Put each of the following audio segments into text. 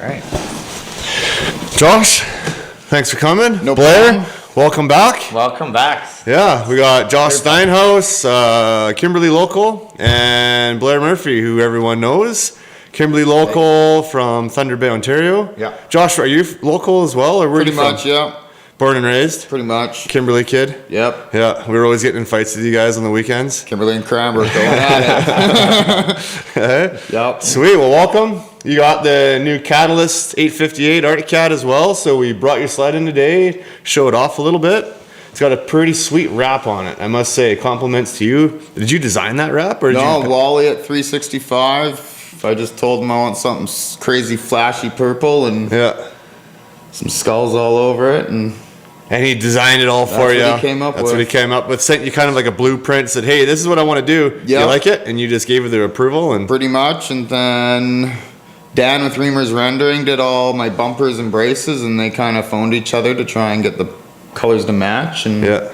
right. Josh, thanks for coming. No Blair, problem. welcome back. Welcome back. Yeah, we got Josh Steinhaus, Kimberly Local, and Blair Murphy, who everyone knows. Kimberly Local from Thunder Bay, Ontario. Yeah. Josh, are you local as well, or where are Pretty you from? much, yeah. Born and raised? Pretty much. Kimberly kid? Yep. Yeah, we were always getting in fights with you guys on the weekends. Kimberly and Cranbrook going at it. Yep. Sweet, well welcome. You got the new Catalyst 858 Arctic Cat as well, so we brought your sled in today, show it off a little bit. It's got a pretty sweet wrap on it, I must say. Compliments to you. Did you design that wrap? Or did No, you... Wally at 365. I just told him I want something crazy flashy purple and Yeah. some skulls all over it, and he designed it all for you. That's what he came up That's with. what he came up with. Sent you kind of like a blueprint, said, hey, this is what I want to do. Yeah. You like it? And you just gave it the approval. And pretty much. And then Dan with Reamer's Rendering did all my bumpers and braces, and they kind of phoned each other to try and get the colors to match. And yeah,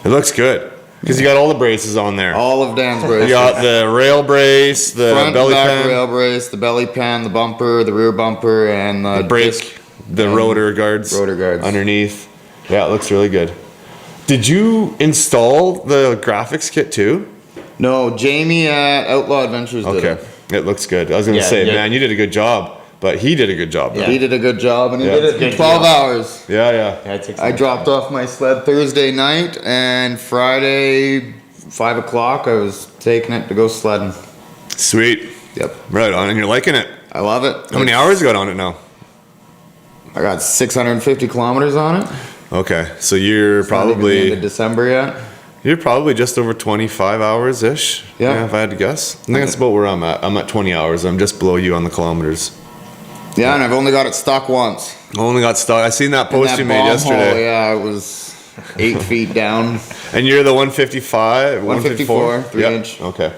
it looks good. Because you got all the braces on there. all of Dan's braces. You got the rail brace, the front belly and back pan, rail brace, the belly pan, the bumper, the rear bumper, and the brake, disc the and rotor guards underneath. Yeah, it looks really good. Did you install the graphics kit too? No, Jamie at Outlaw Adventures did Okay, it looks good. I was gonna Yeah, say, yeah. man, you did a good job, but he did a good job. it. though. He did a good job, and he Yeah. did it in Good 12 deal. hours. Yeah, yeah. Yeah, it takes I some dropped off my sled Thursday night, and Friday, 5 o'clock, I was taking it to go sledding. Sweet. Yep. Right on, and you're liking it. I love it. How many hours you got on it now? I got 650 kilometers on it. Okay, so you're Not even the end of probably December yet. just over 25 hours ish. Yeah. If I had to guess. I think that's about where I'm at. I'm at 20 hours. I'm just below you on the kilometers. Yeah, and I've only got it stuck once. Only got stuck. I seen that In post that you made bomb yesterday. hole, yeah, it was 8 feet down. And you're the 155, 154, 3-inch. Okay,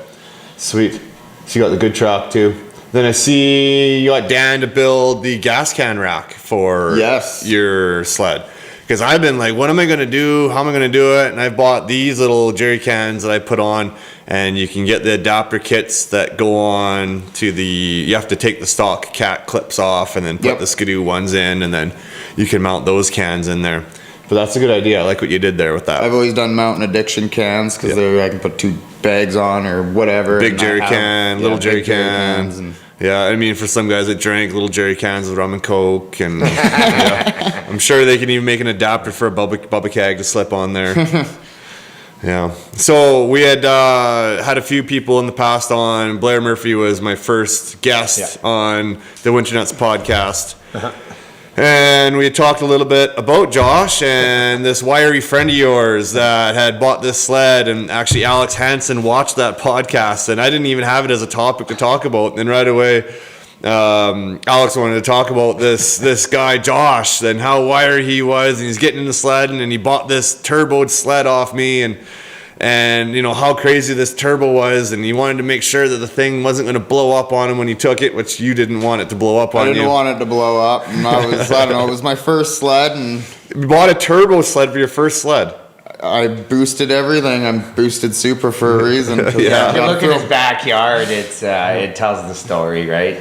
sweet. So you got the good track too. Then I see you got Dan to build the gas can rack for Yes. your sled. Because I've been like, what am I going to do? How am I going to do it? And I bought these little jerry cans that I put on, and you can get the adapter kits that go on to the, you have to take the stock cat clips off and then put Yep. the Skidoo ones in, and then you can mount those cans in there. But that's a good idea. I like what you did there with that. I've always done mountain addiction cans because Yeah. I can put 2 bags on or whatever. Big and I jerry have- can, yeah, little jerry big jerry can. cans and Yeah, I mean, for some guys that drink little jerry cans of rum and coke, and yeah, I'm sure they can even make an adapter for a bubba keg to slip on there. Yeah. So we had had a few people in the past on. Blair Murphy was my first guest on the Winter Nutz podcast. And we had talked a little bit about Josh and this wiry friend of yours that had bought this sled, and actually Alex Hansen watched that podcast, and I didn't even have it as a topic to talk about. And right away, Alex wanted to talk about this guy Josh and how wiry he was, and he's getting into sledding, and he bought this turboed sled off me, and you know how crazy this turbo was, and he wanted to make sure that the thing wasn't going to blow up on him when he took it, which you didn't want it to blow up on you. I didn't want it to blow up, and I don't know, it was my first sled, and You bought a turbo sled for your first sled. I boosted everything. I'm boosted super for a reason. 'cause Yeah. If you look at his backyard, it tells the story, right?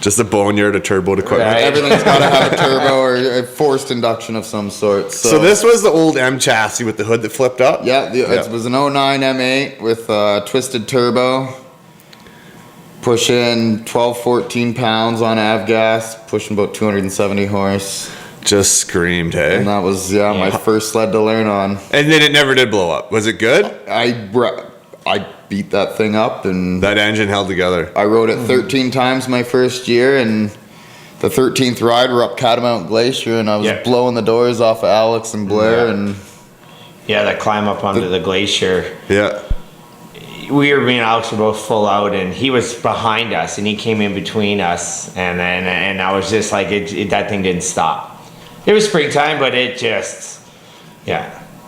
Just a boneyard of turbo equipment. Right. Everything's got to have a turbo or a forced induction of some sort. So this was the old M chassis with the hood that flipped up? Yeah, it was an 09 M8 with a twisted turbo. Pushing 12, 14 pounds on avgas, pushing about 270 horse. Just screamed, hey? And that was, my first sled to learn on. And then it never did blow up. Was it good? I beat that thing up, and That engine held together. I rode it 13 times my first year, and the 13th ride we're up Catamount Glacier, and I was Yeah. blowing the doors off of Alex and Blair, Yeah. and Yeah, that climb up onto the glacier. Yeah. Me and Alex were both full out, and he was behind us, and he came in between us, and I was just like, that thing didn't stop. It was springtime, but it just, yeah.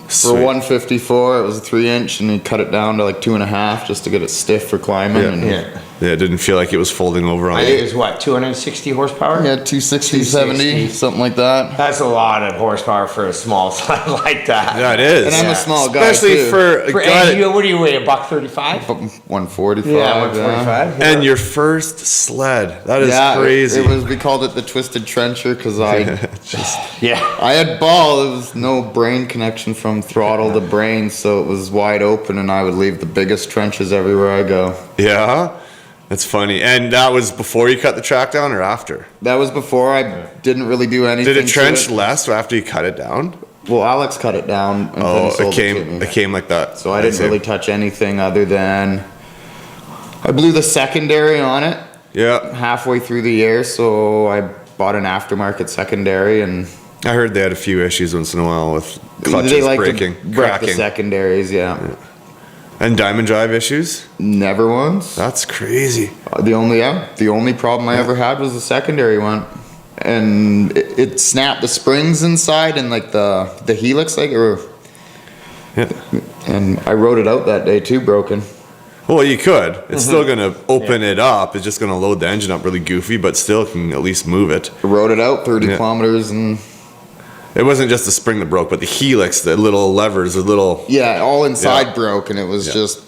for 154 it was a 3-inch, and he cut it down to like 2.5 just to get it stiff for climbing. Yeah. And Yeah. Yeah, it didn't feel like it was folding over on It you. was what, 260 horsepower? Yeah, 260, 70, something like that. That's a lot of horsepower for a small sled like that. Yeah, it is. And I'm a small guy, Especially too. for a guy And what do you weigh? $135? 145. Yeah, 145. and your first sled. That is Yeah, crazy. we called it the Twisted Trencher because I Yeah. had ball. There was no brain connection from throttle to brain, so it was wide open, and I would leave the biggest trenches everywhere I go. Yeah, that's funny. And that was before you cut the track down or after? That was before I didn't really do anything. Did it to trench it. less after you cut it down? Well, Alex cut it down. And Oh, then sold it to me. came like that. So I didn't see. really touch anything other than I blew the secondary on it Yeah, halfway through the year, so I bought an aftermarket secondary, and I heard they had a few issues once in a while with clutches they like breaking, to wreck the cracking, secondaries. Yeah, and diamond drive issues. never once. That's crazy. The only problem I ever had was the secondary one, and it snapped the springs inside and like the helix, like Yeah. and I rode it out that day too, broken. Well, you could. It's still gonna open it up. It's just gonna load the engine up really goofy, but still can at least move it. I rode it out 30 Yeah. kilometers, and It wasn't just the spring that broke, but the helix, the little levers, the little. yeah, all inside Yeah. broke, and it was Yeah. just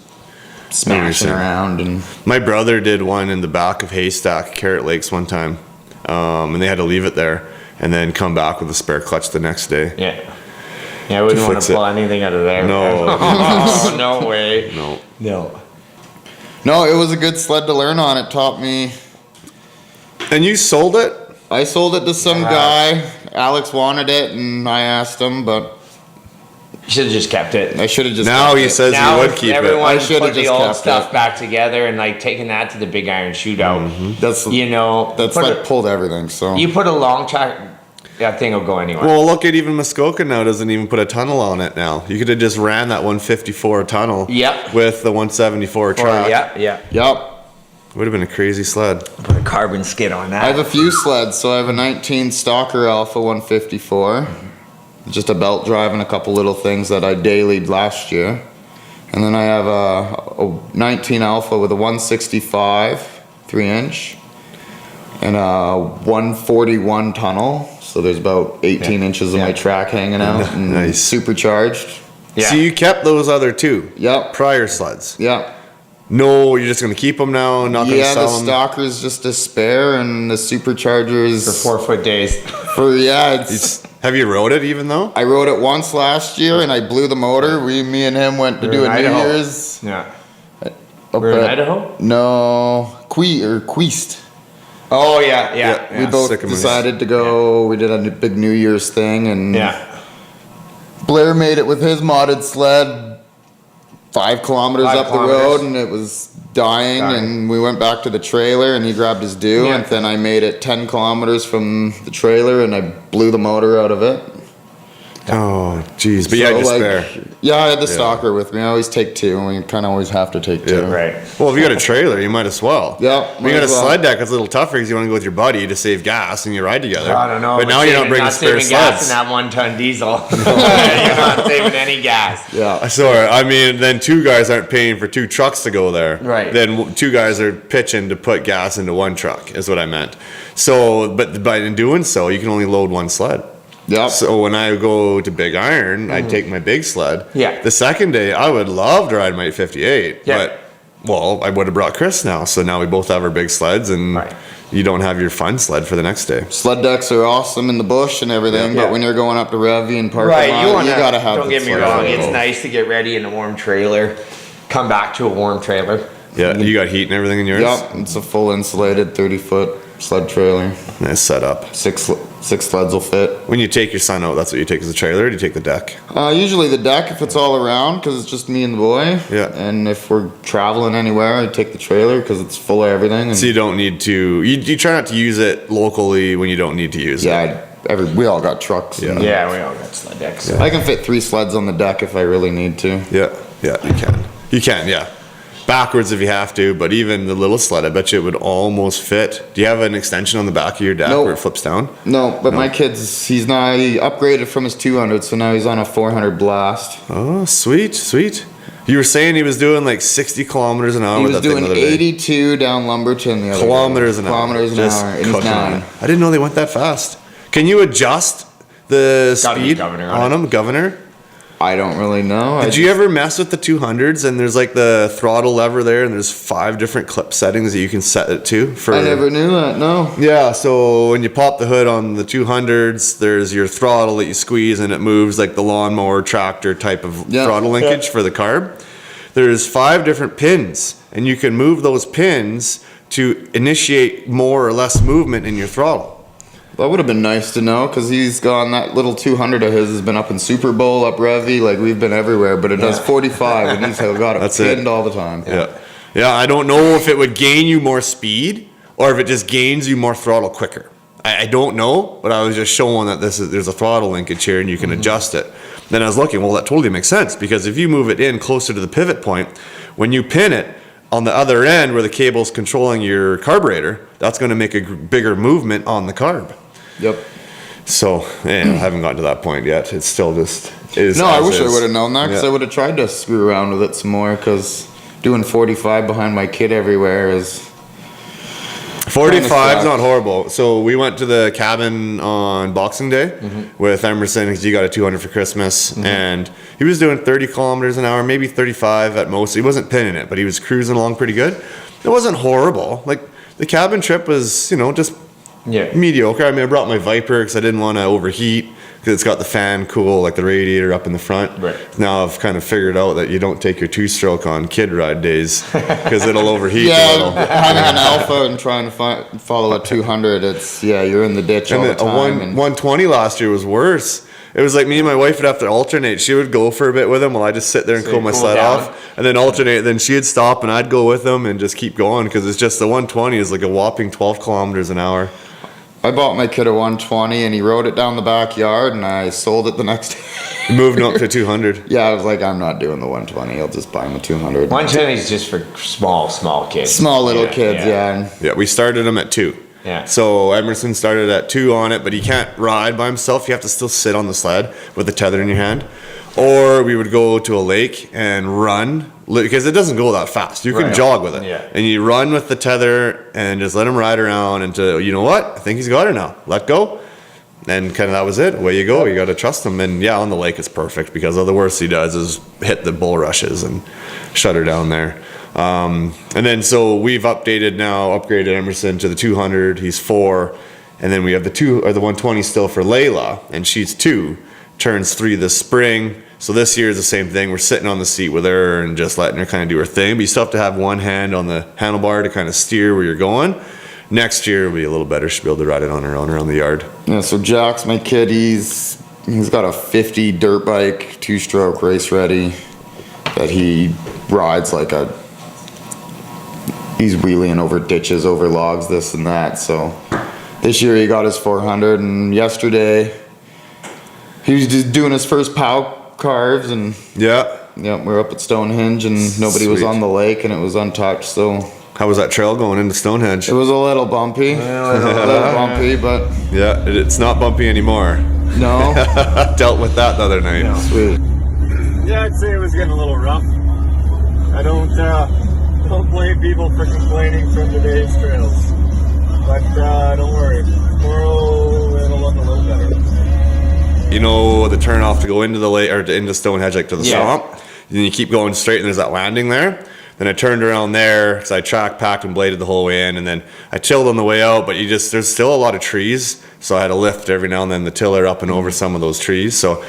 smashing Understand. around. And My brother did one in the back of Haystack, Carrot Lakes one time, and they had to leave it there and then come back with a spare clutch the next day. Yeah. Yeah, I wouldn't want fix to it. pull anything out of there. No. Oh, no way. No. No. no, it was a good sled to learn on. It taught me. And you sold it? I sold it to some Wow. guy. Alex wanted it, and I asked him, but You should have just kept it. I should have just. Now kept he it. says Now he would keep everyone it. I should've put the just old kept stuff it. back together and like taking that to the big iron shootout. That's You know, that's put like a- pulled everything. So you put a long track, that thing will go anywhere. Well, look at even Muskoka now doesn't even put a tunnel on it now. You could have just ran that 154 tunnel Yep. with the 174 Or- track. yeah. yep. Would have been a crazy sled. Put a carbon skid on that. I have a few sleds. So I have a 19 Stalker Alpha 154, just a belt drive and a couple little things that I dailied last year, and then I have a 19 Alpha with a 165 3-inch and a 141 tunnel. So there's about 18 inches of my track hanging out, and Nice. supercharged. Yeah. So you kept those other two Yep. prior sleds. Yep. No, you're just gonna keep them now. Not gonna Yeah, the sell them. Stalker's just a spare, and the superchargers for 4-foot days. it's. Have you rode it even though? I rode it once last year, and I blew the motor. Me and him went to We do were a in New Idaho. Year's. Yeah. up We're in at- Idaho? No, Queast. Oh, yeah. We both Sycamores. decided to go. We did a big New Year's thing, and Yeah. Blair made it with his modded sled 5 kilometers 5 up kilometers. the road, and it was dying, and we went back to the trailer, and he grabbed his due, Yeah. and then I made it 10 kilometers from the trailer, and I blew the motor out of it. Oh, jeez. But you had So, your like, spare. Yeah, I had the Stalker with me. I always take two, and we kind of always have to take two. Yeah. Right. Well, if you got a trailer, you might as well. Yeah, If you might got a as well. sled deck, it's a little tougher because you want to go with your buddy to save gas and you ride together. I don't know. But now you're not bringing spare saving gas in sleds. that 1-ton diesel. You're not saving any gas. Yeah. So, I mean, then two guys aren't paying for two trucks to go there. Right. Then two guys are pitching to put gas into one truck, is what I meant. So, but by in doing so, you can only load one sled. Yep. So when I go to Big Iron, I take my big sled. Yeah. The second day, I would love to ride my 58. Yeah. But, well, I would have brought Chris now. So now we both have our big sleds and Right. you don't have your fun sled for the next day. Sled decks are awesome in the bush and everything, Yeah. but when you're going up to Revy and parking Right, lot, you gotta have. Don't the get me sled wrong. available. It's nice to get ready in a warm trailer, come back to a warm trailer. Yeah, you got heat and everything in yours? Yep, it's a full insulated 30-foot sled trailer. Nice setup. Six sleds will fit. When you take your son out, that's what you take as a trailer, or do you take the deck? Usually the deck if it's all around because it's just me and the boy. Yeah. And if we're traveling anywhere, I take the trailer because it's full of everything. And So you don't need to, you try not to use it locally when you don't need to use it. yeah, we all got trucks. Yeah. and Yeah, we all got sled decks. I can fit 3 sleds on the deck if I really need to. Yeah, yeah, you can. You can, yeah. Backwards if you have to, but even the little sled, I bet you it would almost fit. Do you have an extension on the back of your deck Nope. where it flips down? No, but my kid's, he upgraded from his 200, so now he's on a 400 blast. Oh, sweet, sweet. You were saying he was doing like 60 kilometers an hour. He with was that thing doing the other day. 82 down Lumberton the other Kilometers day. an hour. Kilometers an Just hour. And he's cooking 9. it. I didn't know they went that fast. Can you adjust the Gotta be speed governor on on them? Governor? I don't really know. Did you ever mess with the 200s and there's like the throttle lever there and there's 5 different clip settings that you can set it to? I never knew that, no. Yeah, so when you pop the hood on the 200s, there's your throttle that you squeeze and it moves like the lawnmower tractor type of throttle linkage for the carb. There's 5 different pins and you can move those pins to initiate more or less movement in your throttle. That would have been nice to know, because he's gone, that little 200 of his has been up in Super Bowl, up Revy, like we've been everywhere, but it does 45 and he's got it pinned all the time. Yeah, I don't know if it would gain you more speed or if it just gains you more throttle quicker. I don't know, but I was just showing that there's a throttle linkage here and you can adjust it. Then I was looking, well, that totally makes sense, because if you move it in closer to the pivot point, when you pin it on the other end where the cable's controlling your carburetor, that's going to make a bigger movement on the carb. Yep. So, I haven't gotten to that point yet. It's still just is. No, I wish I would have known that, because Yeah. I would have tried to screw around with it some more, because doing 45 behind my kid everywhere is... 45's not horrible. So we went to the cabin on Boxing Day with Emerson, because he got a 200 for Christmas, and he was doing 30 kilometers an hour, maybe 35 at most. He wasn't pinning it, but he was cruising along pretty good. It wasn't horrible. Like, the cabin trip was, just mediocre. I mean, I brought my Viper because I didn't want to overheat, because it's got the fan cool, like the radiator up in the front. Right. Now I've kind of figured out that you don't take your 2-stroke on kid ride days because it'll overheat a little. Having an Alpha and trying to follow a 200, it's, you're in the ditch all the time. A 120 last year was worse. It was like me and my wife would have to alternate. She would go for a bit with him while I just sit there and cool my sled off, and then alternate. Then she'd stop and I'd go with him and just keep going, because it's just the 120 is like a whopping 12 kilometers an hour. I bought my kid a 120 and he rode it down the backyard, and I sold it the next day. Moving up to 200. Yeah, I was like, I'm not doing the 120. I'll just buy him a 200. 120 is just for small kids. Small little kids, yeah. Yeah, we started him at 2. Yeah. So Emerson started at 2 on it, but he can't ride by himself. You have to still sit on the sled with the tether in your hand. Or we would go to a lake and run, because it doesn't go that fast. You can jog with it. Yeah. And you run with the tether and just let him ride around until, you know what? I think he's got her now. Let go. And kind of that was it. Away you go. You got to trust him. And yeah, on the lake it's perfect, because the worst he does is hit the bulrushes and shut her down there. And then so we've upgraded Emerson to the 200. He's 4. And then we have the 120 still for Layla, and she's 2. Turns 3 this spring. So this year is the same thing. We're sitting on the seat with her and just letting her kind of do her thing. But you still have to have one hand on the handlebar to kind of steer where you're going. Next year will be a little better. She'll be able to ride it on her own around the yard. Yeah, so Jack's my kid. He's got a 50 dirt bike, 2-stroke, race ready, that he rides like he's wheeling over ditches, over logs, this and that. So this year he got his 400, and yesterday he was just doing his first POW carves, and we're up at Stonehenge, and nobody was on the lake, and it was untouched. So how was that trail going into Stonehenge? it was a little bumpy, but yeah, it's not bumpy anymore. no. Dealt with that the other night. No. Sweet. Yeah, I'd say it was getting a little rough. I don't blame people for complaining from today's trails, but don't worry, tomorrow it'll look a little better. You know the turn off to go into the lake or into Stonehenge, like to the swamp. Then you keep going straight, and there's that landing there. Then I turned around there because I track packed and bladed the whole way in, and then I tilled on the way out. But there's still a lot of trees, so I had to lift every now and then the tiller up and over some of those trees. So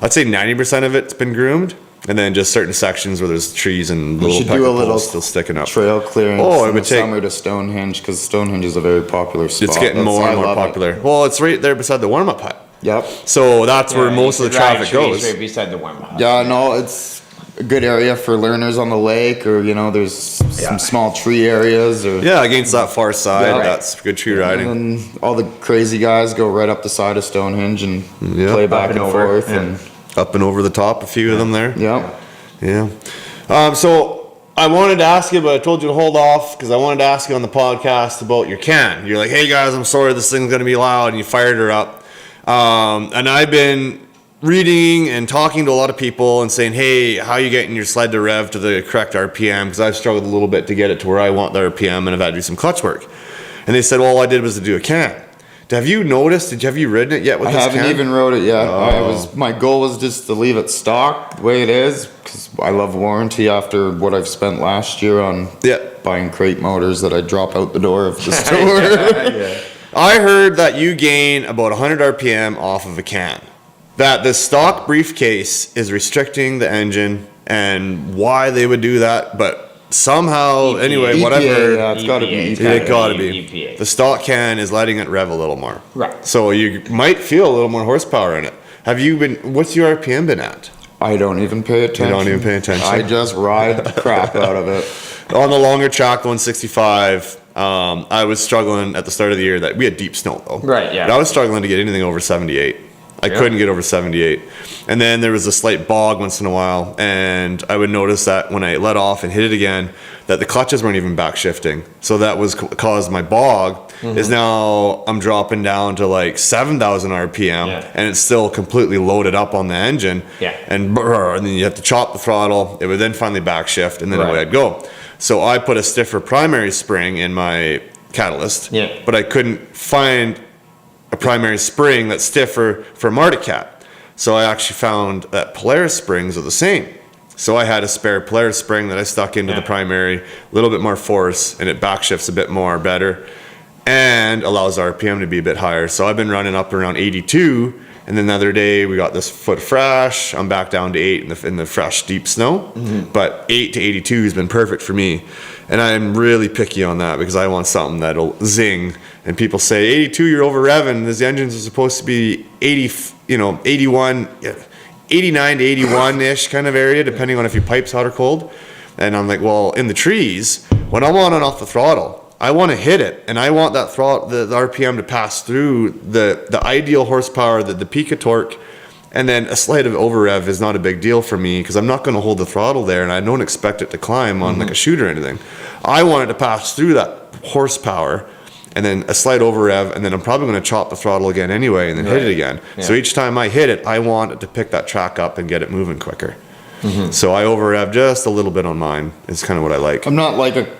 I'd say 90% of it's been groomed, and then just certain sections where there's trees and little pecker poles still sticking up. Trail clearance it in would the take summer to Stonehenge, because Stonehenge is a very popular spot. It's getting more and more popular. Well, it's right there beside the warm-up hut. Yep. So that's where most of the traffic goes. Right beside the warm-up. Yeah, no, it's a good area for learners on the lake, or there's some small tree areas, or against that far side, that's good tree riding. and then all the crazy guys go right up the side of Stonehenge and play back and forth, and up and over the top, a few of them there. yeah. So I wanted to ask you, but I told you to hold off because I wanted to ask you on the podcast about your can. You're like, hey guys, I'm sorry this thing's going to be loud, and you fired her up. And I've been reading and talking to a lot of people and saying, hey, how are you getting your sled to rev to the correct RPM? Because I've struggled a little bit to get it to where I want the RPM, and I've had to do some clutch work. And they said, well, all I did was to do a can. Have you noticed? Have you ridden it yet with this can? I haven't even rode it yet. My goal was just to leave it stock the way it is, because I love warranty after what I've spent last year on buying crate motors that I drop out the door of the store. I heard that you gain about 100 RPM off of a can. That the stock briefcase is restricting the engine, and why they would do that, but somehow, EPA. anyway, what I've heard, it's got to be EPA. it got to be. EPA. The stock can is letting it rev a little more. Right. So you might feel a little more horsepower in it. What's your RPM been at? I don't even pay attention. You don't even pay attention? I just ride the crap out of it. On the longer track, the 165, I was struggling at the start of the year. That we had deep snow though. Right, yeah. But I was struggling to get anything over 78. I couldn't get over 78. And then there was a slight bog once in a while, and I would notice that when I let off and hit it again, that the clutches weren't even back shifting. So that was caused my bog. Is now I'm dropping down to like 7,000 RPM, and it's still completely loaded up on the engine. Yeah. And then you have to chop the throttle. It would then finally back shift, and then away I'd go. So I put a stiffer primary spring in my catalyst, but I couldn't find a primary spring that's stiffer for Arctic Cat. So I actually found that Polaris springs are the same. So I had a spare Polaris spring that I stuck into the primary, a little bit more force, and it backshifts a bit more better and allows RPM to be a bit higher. So I've been running up around 82, and then the other day we got this foot fresh. I'm back down to 8 in the fresh deep snow, but 8 to 82 has been perfect for me. And I'm really picky on that because I want something that'll zing. And people say 82, you're over revving. The engines are supposed to be 80, 81, 89 to 81 ish kind of area, depending on if your pipe's hot or cold. And I'm like, well, in the trees, when I'm on and off the throttle, I want to hit it, and I want that throttle, the RPM to pass through the ideal horsepower, the peak of torque. And then a slight of over rev is not a big deal for me because I'm not going to hold the throttle there, and I don't expect it to climb on like a chute or anything. I want it to pass through that horsepower, and then a slight over rev, and then I'm probably going to chop the throttle again anyway, and then hit it again. So each time I hit it, I want it to pick that track up and get it moving quicker. So I over rev just a little bit on mine. It's kind of what I like. I'm not like a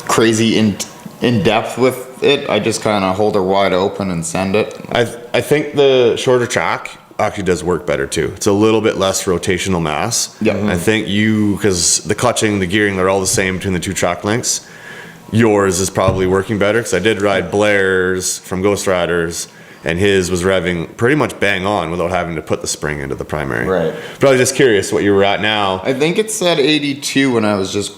crazy in depth with it. I just kind of hold her wide open and send it. I think the shorter track actually does work better too. It's a little bit less rotational mass. I think because the clutching, the gearing, they're all the same between the two track lengths. Yours is probably working better because I did ride Blair's from Ghost Riders, and his was revving pretty much bang on without having to put the spring into the primary. Right. But I was just curious what you were at now. I think it said 82 when I was just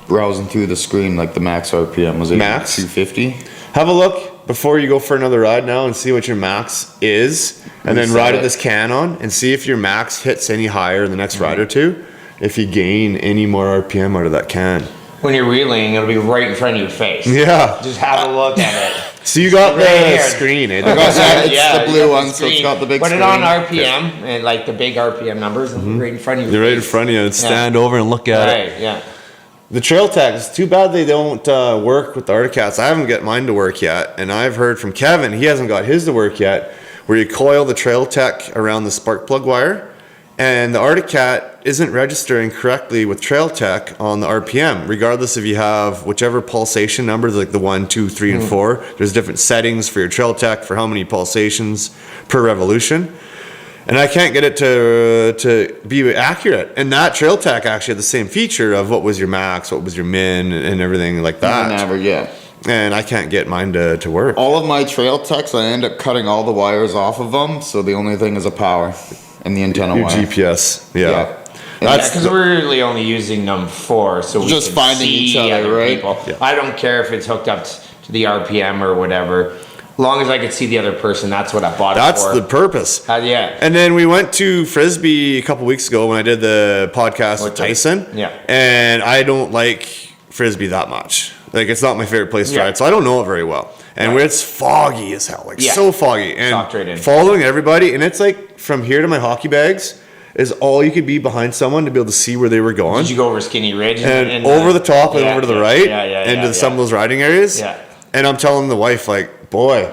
browsing through the screen. Like the max RPM was Max? 250. Have a look before you go for another ride now and see what your max is, and then ride this can on and see if your max hits any higher in the next ride or two, if you gain any more RPM out of that can. When you're wheeling, it'll be right in front of your face. Yeah. Just have a look at it. So you got Right the here. screen, eh? It's the blue one, so it's got the big Put screen. it on RPM, and like the big RPM numbers, and right in front of your You're right in face. front of you and stand over and look at it. Right, yeah. The trail tags, it's too bad they don't work with the Arctic Cats. I haven't got mine to work yet, and I've heard from Kevin, he hasn't got his to work yet, where you coil the trail tech around the spark plug wire, and the Arctic Cat isn't registering correctly with trail tech on the RPM, regardless if you have whichever pulsation numbers, like the 1, 2, 3, and 4. There's different settings for your trail tech for how many pulsations per revolution. And I can't get it to be accurate. And that trail tech actually had the same feature of what was your max, what was your min, and everything like that. Never, yeah. And I can't get mine to work. All of my trail techs, I end up cutting all the wires off of them, so the only thing is a power and the antenna Your wire. GPS, yeah. That's because we're really only using them for so we Just can finding see each other, other right? people. Yeah. I don't care if it's hooked up to the RPM or whatever. As long as I could see the other person, that's what I bought it for. That's the purpose. Yeah. And then we went to Frisbee a couple weeks ago when I did the podcast with Tyson. Yeah. And I don't like Frisbee that much. Like, it's not my favorite place to Yeah. ride, so I don't know it very well. And it's foggy as hell, like so foggy. And Socked right in. following everybody, and it's like from here to my hockey bags is all you could be behind someone to be able to see where they were going. Did you go over Skinny Ridge? And over the top and over to the right, Yeah, into some of those riding areas. Yeah. And I'm telling the wife, like, boy,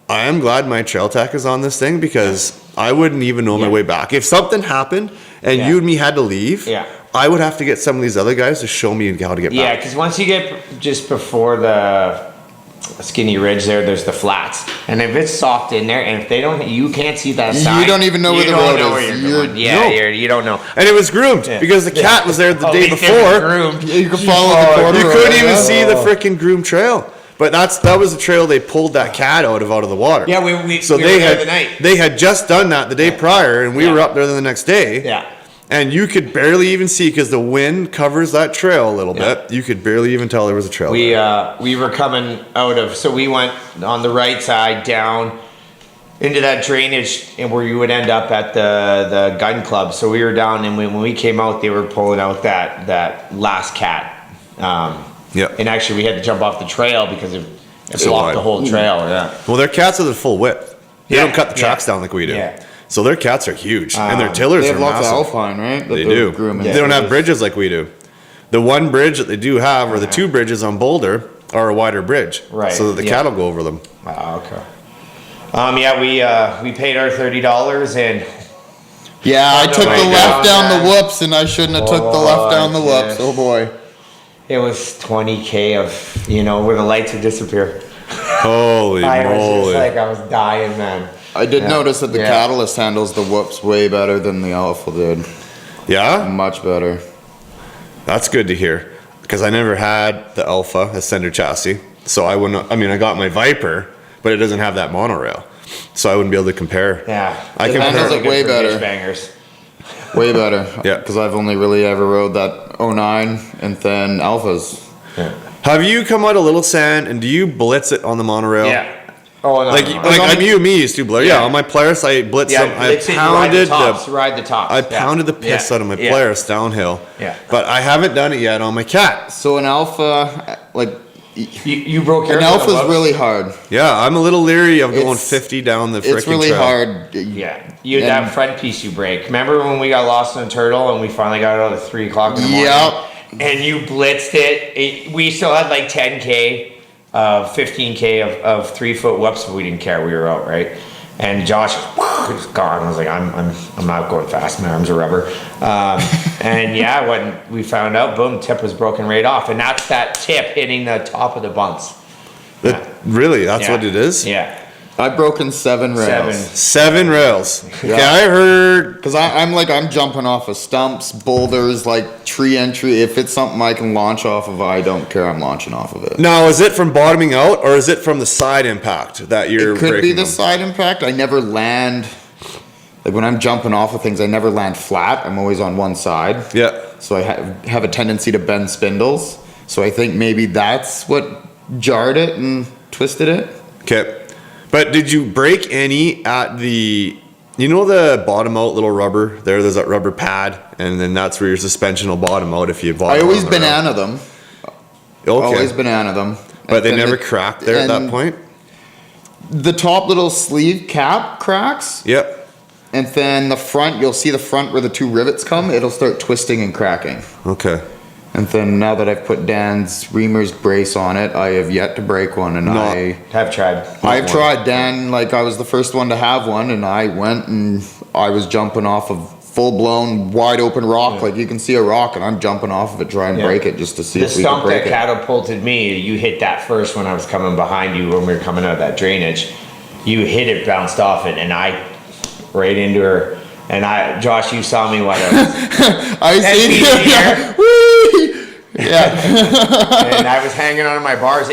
I am glad my trail tech is on this thing because I wouldn't even know my way back. If something happened and you and me had to leave, I would have to get some of these other guys to show me how to get back. Yeah, because once you get just before the skinny ridge there's the flats, and if it's soft in there, and if they don't, you can't see that sign. You don't even know where the road is. You don't know. And it was groomed because the cat was there the day before. You could follow the corner. You couldn't even see the freaking groomed trail. But that was the trail they pulled that cat out of the water. Yeah, we were they there had the night. They had just done that the day prior, and we were up there the next day. Yeah. And you could barely even see because the wind covers that trail a little bit. You could barely even tell there was a trail. We were coming out of, so we went on the right side down into that drainage, and where you would end up at the gun club. So we were down, and when we came out, they were pulling out that last cat. And actually, we had to jump off the trail because it blocked the whole trail. Yeah. Well, their cats are the full width. They don't cut the tracks down like we do. Yeah. So their cats are huge, and their tillers They are have lots massive. of alpine, right? They do. Yeah. They don't have bridges like we do. The one bridge that they do have, or the two bridges on Boulder, are a wider bridge, Right. so that the cattle go over them. Okay. We paid our $30 and. Yeah, I took the way left down, down the whoops, and I shouldn't have took the left down the whoops. yes. Oh boy. It was 20K of, where the lights would disappear. Holy I was moly. just like, I was dying, man. I did notice that the Yeah. Catalyst handles the whoops way better than the Alpha did. Yeah? Much better. That's good to hear. Because I never had the Alpha Ascender chassis. So I wouldn't, I got my Viper, but it doesn't have that monorail. So I wouldn't be able to compare. Yeah. I It compare. handles it way for better. bitch bangers. Way better. Yeah. Because I've only really ever rode that 09 and then Alphas. Yeah. Have you come out of Little Sand and do you blitz it on the monorail? Yeah. Oh, no. Like you and me used to, Blair. Yeah, Yeah. on my Polaris, I blitzed them. I it's pounded ride the tops. I pounded the piss out of my Polaris downhill. Yeah. But I haven't done it yet on my cat. So an Alpha, like, You broke your an Alpha's really hard. Yeah, I'm a little leery of going It's- 50 down the freaking It's really trail. hard. Yeah. You And- that front piece you break. Remember when we got lost in a turtle and we finally got out at 3 o'clock in the morning? Yep. And you blitzed it. We still had like 10K, 15K of 3-foot whoops, but we didn't care. We were out, right? And Josh was gone. I was like, I'm not going fast. My arms are rubber. And yeah, when we found out, boom, tip was broken right off. And that's that tip hitting the top of the bunks. Really? That's Yeah. what it is? Yeah. I've broken 7 rails. 7 rails. Yeah. Okay, I heard. Because I'm jumping off of stumps, boulders, like tree entry. If it's something I can launch off of, I don't care. I'm launching off of it. Now, is it from bottoming out or is it from the side impact that you're It could be breaking the them? side impact. I never land, like when I'm jumping off of things, I never land flat. I'm always on one side. Yeah. So I have a tendency to bend spindles. So I think maybe that's what jarred it and twisted it. Okay. But did you break any at the, the bottom out little rubber? There's that rubber pad, and then that's where your suspension will bottom out if you bottom I always on the rail. banana them. Okay. Always banana them. But they And never the- cracked there at that and point? The top little sleeve cap cracks. Yep. And then the front, you'll see the front where the 2 rivets come, it'll start twisting and cracking. Okay. And then now that I've put Dan's Reamer's brace on it, I have yet to break one. And Have tried. I've tried. Dan, like I was the first one to have one, and I went and I was jumping off of full blown wide open rock. Like you can see a rock, and I'm jumping off of it, try and break it just to see The if we can stump break that it. catapulted me, you hit that first when I was coming behind you when we were coming out of that drainage. You hit it, bounced off it, and I right into her. And Josh, you saw me when I was I see feet in the air. Yeah. and I was hanging on my bars.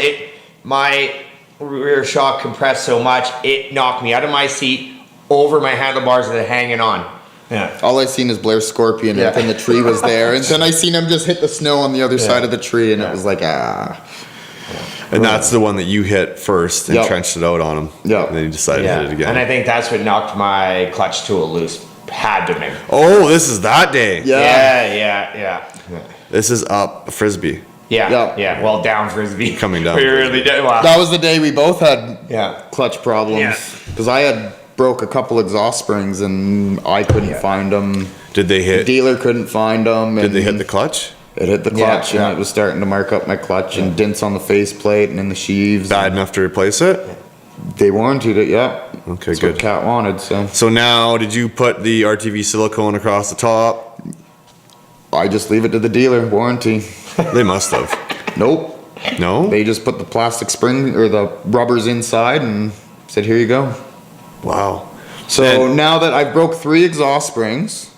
My rear shock compressed so much, it knocked me out of my seat, over my handlebars and hanging on. Yeah. All I seen is Blair's scorpion, and then the tree was there, and then I seen him just hit the snow on the other side of the tree, and it was like And that's the one that you hit first and Yep. trenched it out on him. Yep. And then you decided to hit it again. And I think that's what knocked my clutch tool loose. Had to be. Oh, this is that day. Yeah. This is up Frisbee. Yeah. Well, down Frisbee. Coming down We Frisbee. really did. Wow. that was the day we both had Yeah. clutch problems. Yeah. Because I had broke a couple exhaust springs, and I couldn't find them. Did they The hit? dealer couldn't find them. Did they hit the clutch? It hit the clutch, Yeah. and it was starting to mark up my clutch, and dents on the faceplate and in the sheaves. Bad enough to replace it? They warranted it, yeah. Okay, That's good. what Cat wanted, so. So now, did you put the RTV silicone across the top? I just leave it to the dealer, warranty. They must have. Nope. No? They just put the plastic spring or the rubbers inside and said, here you go. Wow. So And- now that I broke 3 exhaust springs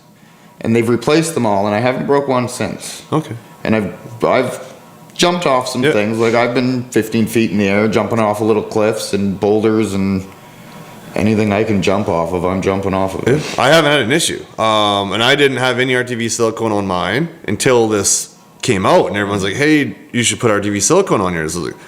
and they've replaced them all and I haven't broke one since. Okay. And I've jumped off some Yeah. things, like I've been 15 feet in the air, jumping off of little cliffs and boulders and anything I can jump off of, I'm jumping off of it. I haven't had an issue. And I didn't have any RTV silicone on mine until this came out, and everyone's like, hey, you should put RTV silicone on yours. I was like,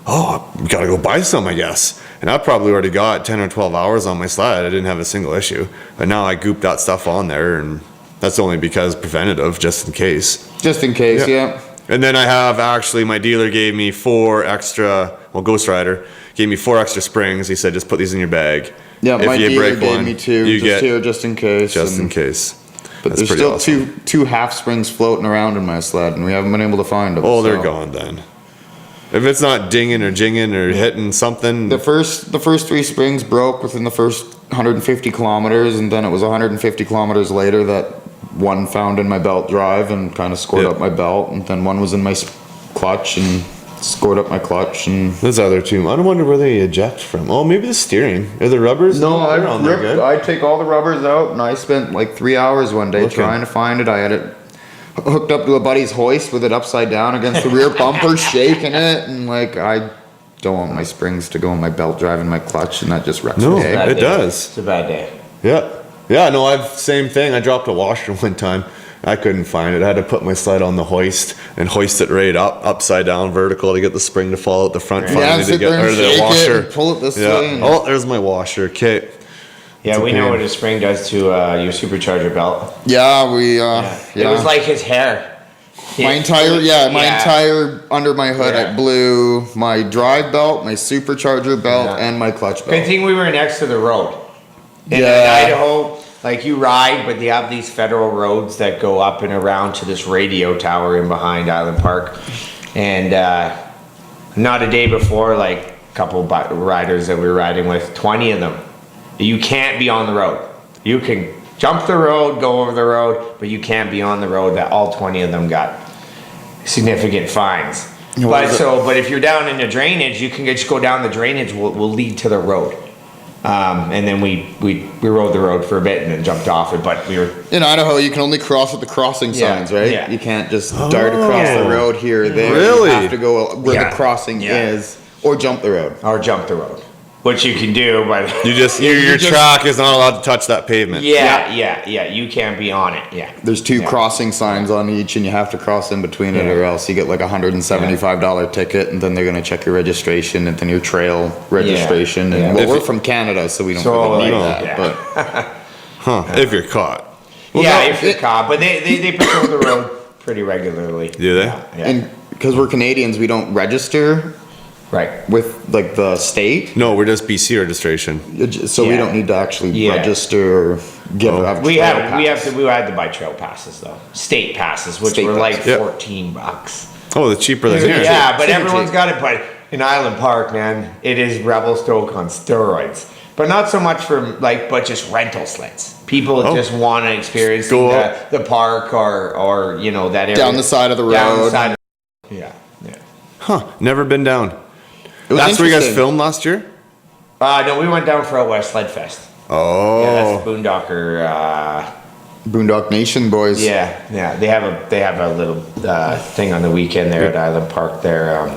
oh, we gotta go buy some, I guess. And I probably already got 10 or 12 hours on my sled. I didn't have a single issue. But now I gooped that stuff on there, and that's only because preventative, just in case. Just in case, Yeah. yeah. And then I have actually, my dealer gave me 4 extra, well, Ghost Rider gave me 4 extra springs. He said, just put these in your bag. Yeah, If my you dealer break gave one, me 2, you just get here, just in case. just in and- case. But That's there's pretty still awesome. two half springs floating around in my sled, and we haven't been able to find them. Oh, they're so. gone then. If it's not dinging or jinging or hitting something, The first 3 springs broke within the first 150 kilometers, and then it was 150 kilometers later that one found in my belt drive and kind of scored Yeah. up my belt, and then one was in my clutch and scored up my clutch. And those other 2, I don't wonder where they eject from. Oh, maybe the steering. Are the rubbers? They're on there good. I'd take all the rubbers out, and I spent like 3 hours one day Okay. trying to find it. I had it hooked up to a buddy's hoist with it upside down against the rear bumper, shaking it, and like I don't want my springs to go in my belt drive and my clutch, and that just wrecks No. the day. Bad It day. does. It's a bad day. Yeah. Yeah, no, I've, same thing. I dropped a washer one time. I couldn't find it. I had to put my sled on the hoist and hoist it right up, upside down, vertical to get the spring to fall out the front. Yeah, finally to sit get, there and or the shake it washer. and pull it this Yeah. way. And Oh, there's my washer. Okay. Yeah, It's a we know pain. what a spring does to your supercharger belt. yeah, we Yeah. It was like his hair. my entire entire under my hood. Yeah. I blew my drive belt, my supercharger belt, Yeah. and my clutch Good belt. thing we were next to the road. In Yeah. Idaho, like you ride, but they have these federal roads that go up and around to this radio tower in behind Island Park. And not a day before, like a couple riders that we were riding with, 20 of them. You can't be on the road. You can jump the road, go over the road, but you can't be on the road. That all 20 of them got significant fines. What is it? But if you're down in the drainage, you can just go down the drainage. Will lead to the road. And then we rode the road for a bit and then jumped off it. But we were In Idaho, you can only cross at the crossing Yeah, signs, right? yeah. You can't just dart across the road here or there. Really? You have to go where Yeah. the crossing Yeah. is, or jump the road. or jump the road, which you can do. But You just, your just- track is not allowed to touch that pavement. yeah, you can't be on it. Yeah. There's 2 Yeah. crossing signs on each, and you have to cross in between it, Yeah. or else you get like a $175 ticket, and then they're gonna check your registration and then your trail registration. And Yeah. well, If we're you- from Canada, so we don't So, really need like, that. yeah. But Huh. If you're caught. Yeah, if you're caught, but they patrol the road pretty regularly. Do they? Yeah. and because we're Canadians, we don't register Right. with like the state, No, we're just BC registration. so we Yeah. don't need to actually Yeah. register or give Oh. a We trail had pass. we had to buy trail passes though, state passes, which State were like passes. Yep. $14. Oh, the cheaper than here. Yeah, but Super everyone's cheap. got it. But in Island Park, man, it is Rebel Stoke on steroids. But not so much for like, but just rental sleds. People Oh. just want to experience Go the, up. the park or you know that area Down the side of the Down the road. side of- yeah, yeah. Huh. Never been down. It was That's where you guys interesting. filmed last year? No, we went down for Out West Sled Fest. Oh. Yeah, that's the Boondocker. Boondock Nation boys. Yeah, they have a little thing on the weekend there at Island Park. There,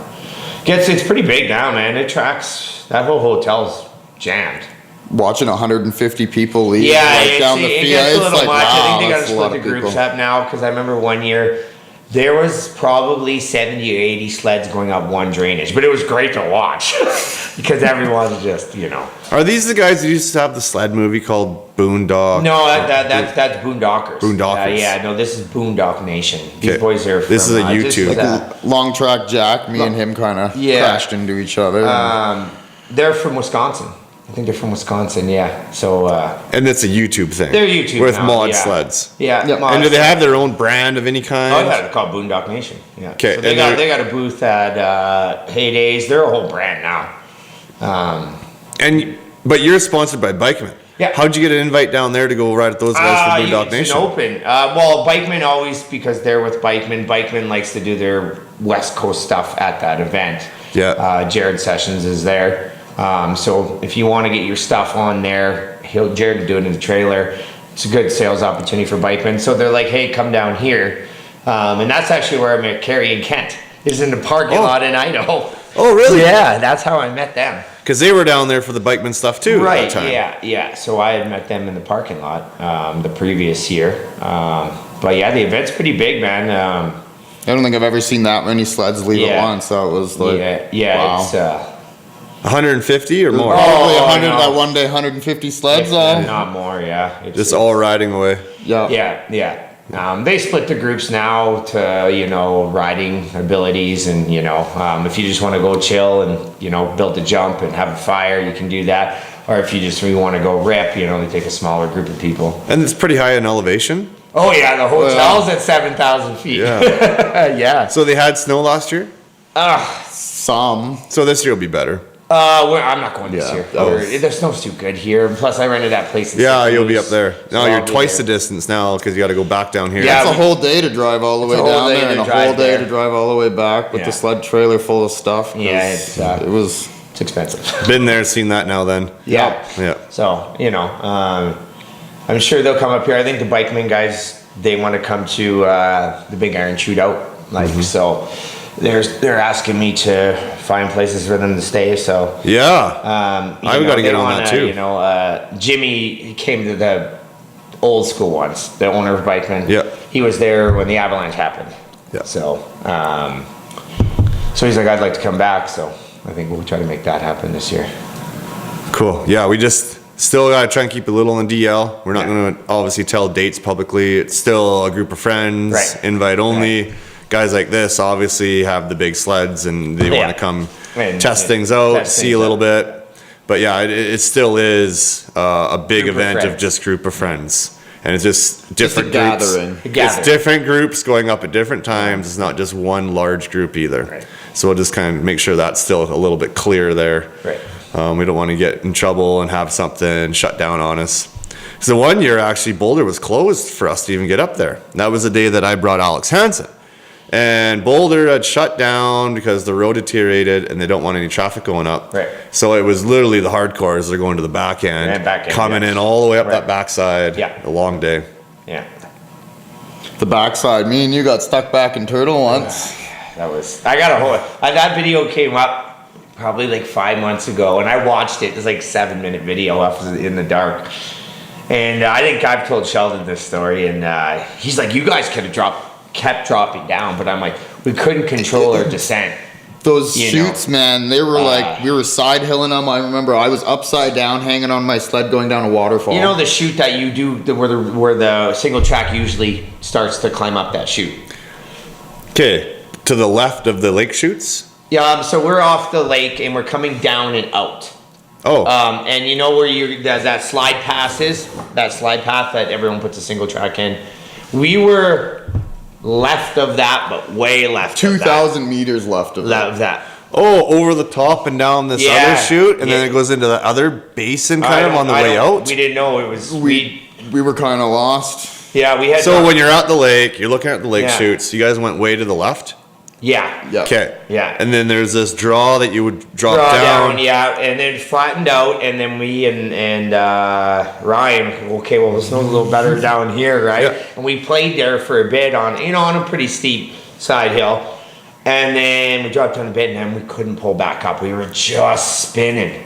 it's pretty big now, man. It tracks that whole hotel's jammed. Watching 150 people leave Yeah, like, down the it field. gets a It's little like, much. I wow, think they got to that's a lot split the of groups people. up now because I remember one year there was probably 70 or 80 sleds going up one drainage, but it was great to watch because everyone's just, you know. Are these the guys who used to have the sled movie called Boondock? No, that's Boondockers. Boondockers. Yeah, no, this is Boondock Nation. These Okay. boys are from, This is a YouTube. Long track Jack, me and him kind of Yeah. crashed into each other. they're from Wisconsin. I think they're from Wisconsin, yeah. So, And it's a YouTube thing. they're YouTube With now, mod yeah. sleds. Yeah. Yep. mod And do they sleds. have their own brand of any kind? Oh yeah, they're called Boondock Nation. Yeah. Okay, So they and got they're- a booth at Heydays. They're a whole brand now. But you're sponsored by Bikeman. Yeah. How'd you get an invite down there to go ride with those guys for Blue Dog It's Nation? an open. Well, Bikeman always, because they're with Bikeman. Bikeman likes to do their West Coast stuff at that event. Yeah. Jared Sessions is there. So if you want to get your stuff on there, Jared will do it in the trailer. It's a good sales opportunity for Bikeman. So they're like, hey, come down here. And that's actually where I met Carrie and Kent, is in the parking lot in Idaho. Oh, really? Yeah, that's how I met them. Because they were down there for the Bikeman stuff too. Right, At that time. yeah. So I had met them in the parking lot the previous year. But yeah, the event's pretty big, man. I don't think I've ever seen that many sleds leave at once. So it was like, yeah, wow. it's 150 or more? Probably Oh, 100 no. that one day, 150 sleds. not more, yeah. Just all riding away. Yeah. They split the groups now to, riding abilities and, if you just want to go chill and, build a jump and have a fire, you can do that. Or if you just really want to go rip, they take a smaller group of people. And it's pretty high in elevation. Oh, yeah, the hotel's at 7,000 feet. Yeah. Yeah. So they had snow last year? Some. So this year will be better. I'm not going this Yeah. year. Oh. The snow's too good here. Plus, I rented that place. In Yeah, St. you'll be Louis, up there. No, so you're I'll be twice the there. distance now because you got to go back down here. Yeah, It's a whole day to drive all the way a whole down day there to and a drive whole day there. to drive all the way back with Yeah. the sled trailer full of stuff. 'cause Yeah, it's, it was. It's expensive. Been there, seen that now then. Yeah. Yeah. So, I'm sure they'll come up here. I think the Bikeman guys, they want to come to the Big Iron Shootout. So they're asking me to find places for them to stay. So, Yeah. I've gotta they get on that too. Jimmy came to the old school ones, the owner of Bikeman. Yeah. He was there when the avalanche happened. Yeah. So, so he's like, I'd like to come back. So I think we'll try to make that happen this year. Cool. Yeah, we just still got to try and keep it a little in DL. We're not going to obviously tell dates publicly. It's still a group of friends, Right. invite only. Guys like this obviously have the big sleds and they want to come And- test things out, test see things a little out. bit. But yeah, it still is a big Group of event of friends. just group of friends. And it's just different a groups. gathering. A gathering. It's different groups going up at different times. It's not just one large group either. Right. So we'll just kind of make sure that's still a little bit clear there. Right. We don't want to get in trouble and have something shut down on us. So one year, actually, Boulder was closed for us to even get up there. That was the day that I brought Alex Hansen. And Boulder had shut down because the road deteriorated and they don't want any traffic going up. Right. So it was literally the hardcores that are going to the back end, And back end, coming yeah. in all the way up Right. that backside. Yeah. A long day. Yeah. The backside. Me and you got stuck back in Turtle once. I got a whole, that video came up probably like 5 months ago and I watched it. It's like 7-minute video up in the dark. And I think I've told Sheldon this story and he's like, you guys could have kept dropping down, but I'm like, we couldn't control our descent. Those You chutes, man, they were like, we were side hilling them. I remember I was upside down hanging on my sled going down a waterfall. You know the chute that you do, where the single track usually starts to climb up that chute? Okay. To the left of the lake chutes. Yeah, so we're off the lake and we're coming down and out. Oh. And you know where that slide path is? That slide path that everyone puts a single track in. We were left of that, but way left. 2,000 meters left of Of that. Oh, over the top and down this Yeah. other chute, and then Yeah. it goes into the other basin I kind of don't- on the I way don't- out. We didn't know it was. We were kind of lost. We had. So when you're at the lake, you're looking at the lake Yeah. chutes. You guys went way to the left. Yeah. Yeah. Okay. Yeah. And then there's this draw that you would drop Draw down. yeah, and then flattened out, and then we and Ryan, okay, well, the snow's a little better down here, right? Yeah. And we played there for a bit on a pretty steep side hill, and then we dropped down a bit, and then we couldn't pull back up. We were just spinning,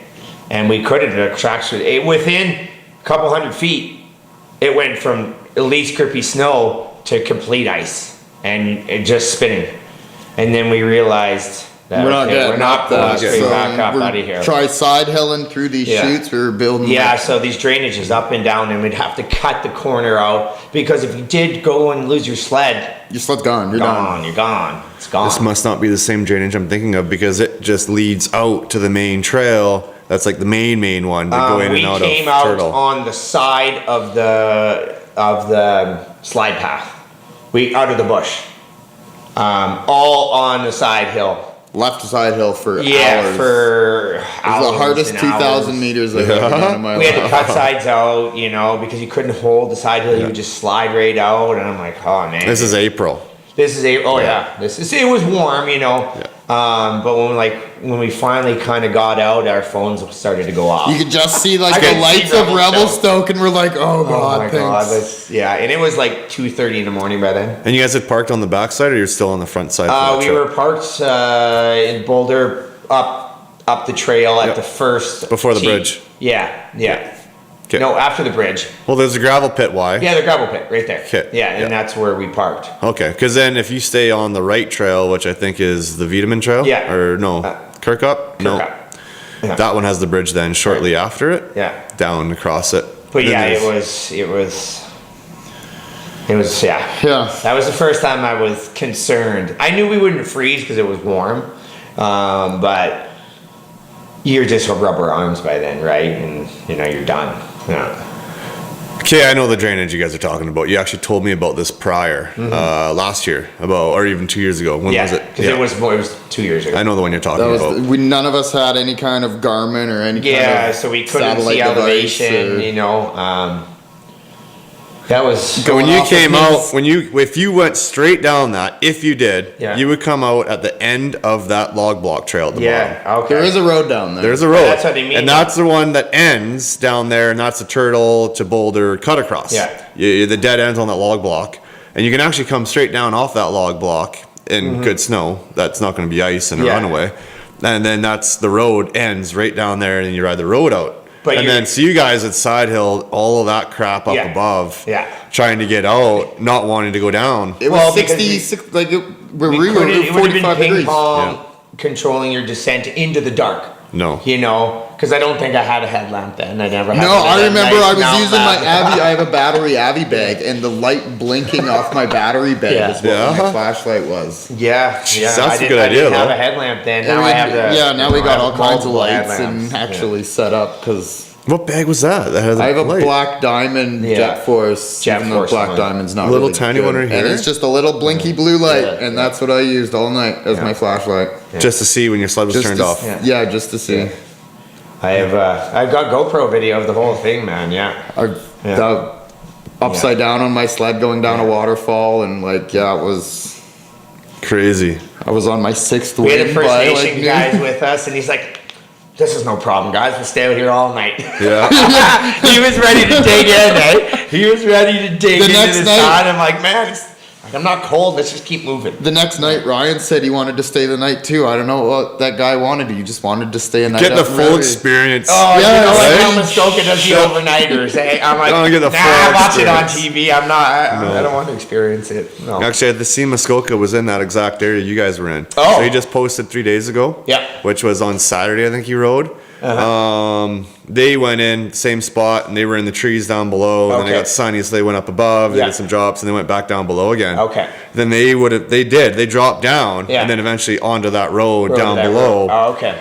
and we couldn't. The tracks were within a couple hundred feet. It went from at least grippy snow to complete ice, and it just spinning. And then we realized that We're not getting not up pulling that. straight So back up we're out of here. try side hilling through these Yeah. chutes. We were building. Yeah, like- so these drainages up and down, and we'd have to cut the corner out because if you did go and lose your sled, your sled's gone. You're gone, you're gone. It's gone. This must not be the same drainage I'm thinking of because it just leads out to the main trail. That's like the main one to go in we and out came of out Turtle. on the side of the slide path. We out of the bush, all on the side hill. left side hill for Yeah, hours. for It hours. was the hardest and 2,000 hours. meters I've ever done in my We life. had to cut sides out, you know, because you couldn't hold the side hill. You would just slide right out, and I'm like, oh man. This is April. This is a. Oh yeah. This is. It was warm, you know. Yeah. But when we finally kind of got out, our phones started to go off. You could just see I like could the see lights of Revelstoke. Revelstoke, and we're like, oh Oh god, my thanks. god. Yeah, and it was like 2:30 in the morning by then. And you guys had parked on the backside, or you're still on the front side? for that We trip? were parked in Boulder up the trail at Yep. the first Before the tee. bridge. Yeah. 'Kay. No, after the bridge. Well, there's a gravel pit. Why? Yeah, the gravel pit right there. 'Kay. Yeah, and Yeah. that's where we parked. Okay, because then if you stay on the right trail, which I think is the Wiedemann Trail, Yeah. or no, Kirkup? No, Kirkup. Yeah. that one has the bridge. Then shortly after it, Yeah. down across it. But Then yeah, there's- it was yeah. Yeah. That was the first time I was concerned. I knew we wouldn't freeze because it was warm, but you're just rubber arms by then, right? And you know you're done. Yeah. Okay, I know the drainage you guys are talking about. You actually told me about this prior, last year, or even 2 years ago. When was Yeah, it? because it was 2 years ago. I know the one you're talking That was about. none of us had any kind of Garmin or any kind Yeah, of so we couldn't satellite see device elevation. or- You know, that was. So when going you off came of out, his- if you went straight down that, if you did, Yeah. you would come out at the end of that log block trail at the bottom. Yeah. Okay. There is a road down there. There's a road. That's what I mean. And that's the one that ends down there, and that's the Turtle to Boulder cut across. Yeah. The dead ends on that log block. And you can actually come straight down off that log block in good snow. That's not going to be ice and a Yeah. runaway. And then that's the road ends right down there, and then you ride the road out. But and you're- then so you guys at Side Hill, all of that crap up Yeah. above, Yeah. trying to get out, not wanting to go down. It was Well, because 66, like it, we We were couldn't- it would have been 45 ping degrees. pong controlling your descent into the dark. No. You know, because I don't think I had a headlamp then. I never had No, one of I them remember nice I was mount using my lamp. Avi. I have a battery Avi bag, and the light blinking off my battery bag Yeah. is what Yeah. my flashlight was. Yeah. That's I a didn't- good I idea, didn't have though. a headlamp then. Now And I we- have the. yeah, now we I got have all kinds of multiple lights headlamps. and actually set up because What bag was that? That has I have a light? Black Diamond Yeah. Jet Force. Jet even though Force Black one. Diamond's not Little really tiny good. one right And here? it's just a little blinky blue light, Yeah. and that's what I used all night as my flashlight. Just to see when your sled was Just turned to, off. Yeah. just to see. I've got GoPro video of the whole thing, man. Yeah. Yeah. The upside down on my sled going down a waterfall, and like it was. Crazy. I was on my sixth We had a wing First by, Nation like, guys noon. with us, and he's like, "This is no problem, guys. We'll stay out here all night." Yeah. He was ready to dig in, eh? He was ready to dig The into next the night- sun. I'm like, man, I'm not cold. Let's just keep moving. The next night, Ryan said he wanted to stay the night too. I don't know what that guy wanted. He just wanted to stay a night. Get the up in full Raleigh. experience. Oh, Yeah, you know, like right? how Muskoka does the overnighters. Eh? I'm like, Don't get the nah, full I watch it on experience. TV. I'm not. I No. don't want to experience it. No. Actually, the scene Muskoka was in that exact area you guys were in. Oh. So he just posted 3 days ago. Yeah. Which was on Saturday, I think he rode. They went in same spot and they were in the trees down below. And then it Okay. got sunny, so they went up above. They Yeah. did some drops and they went back down below again. Okay. Then they dropped down Yeah. and then eventually onto that road down That below. road. Oh, okay.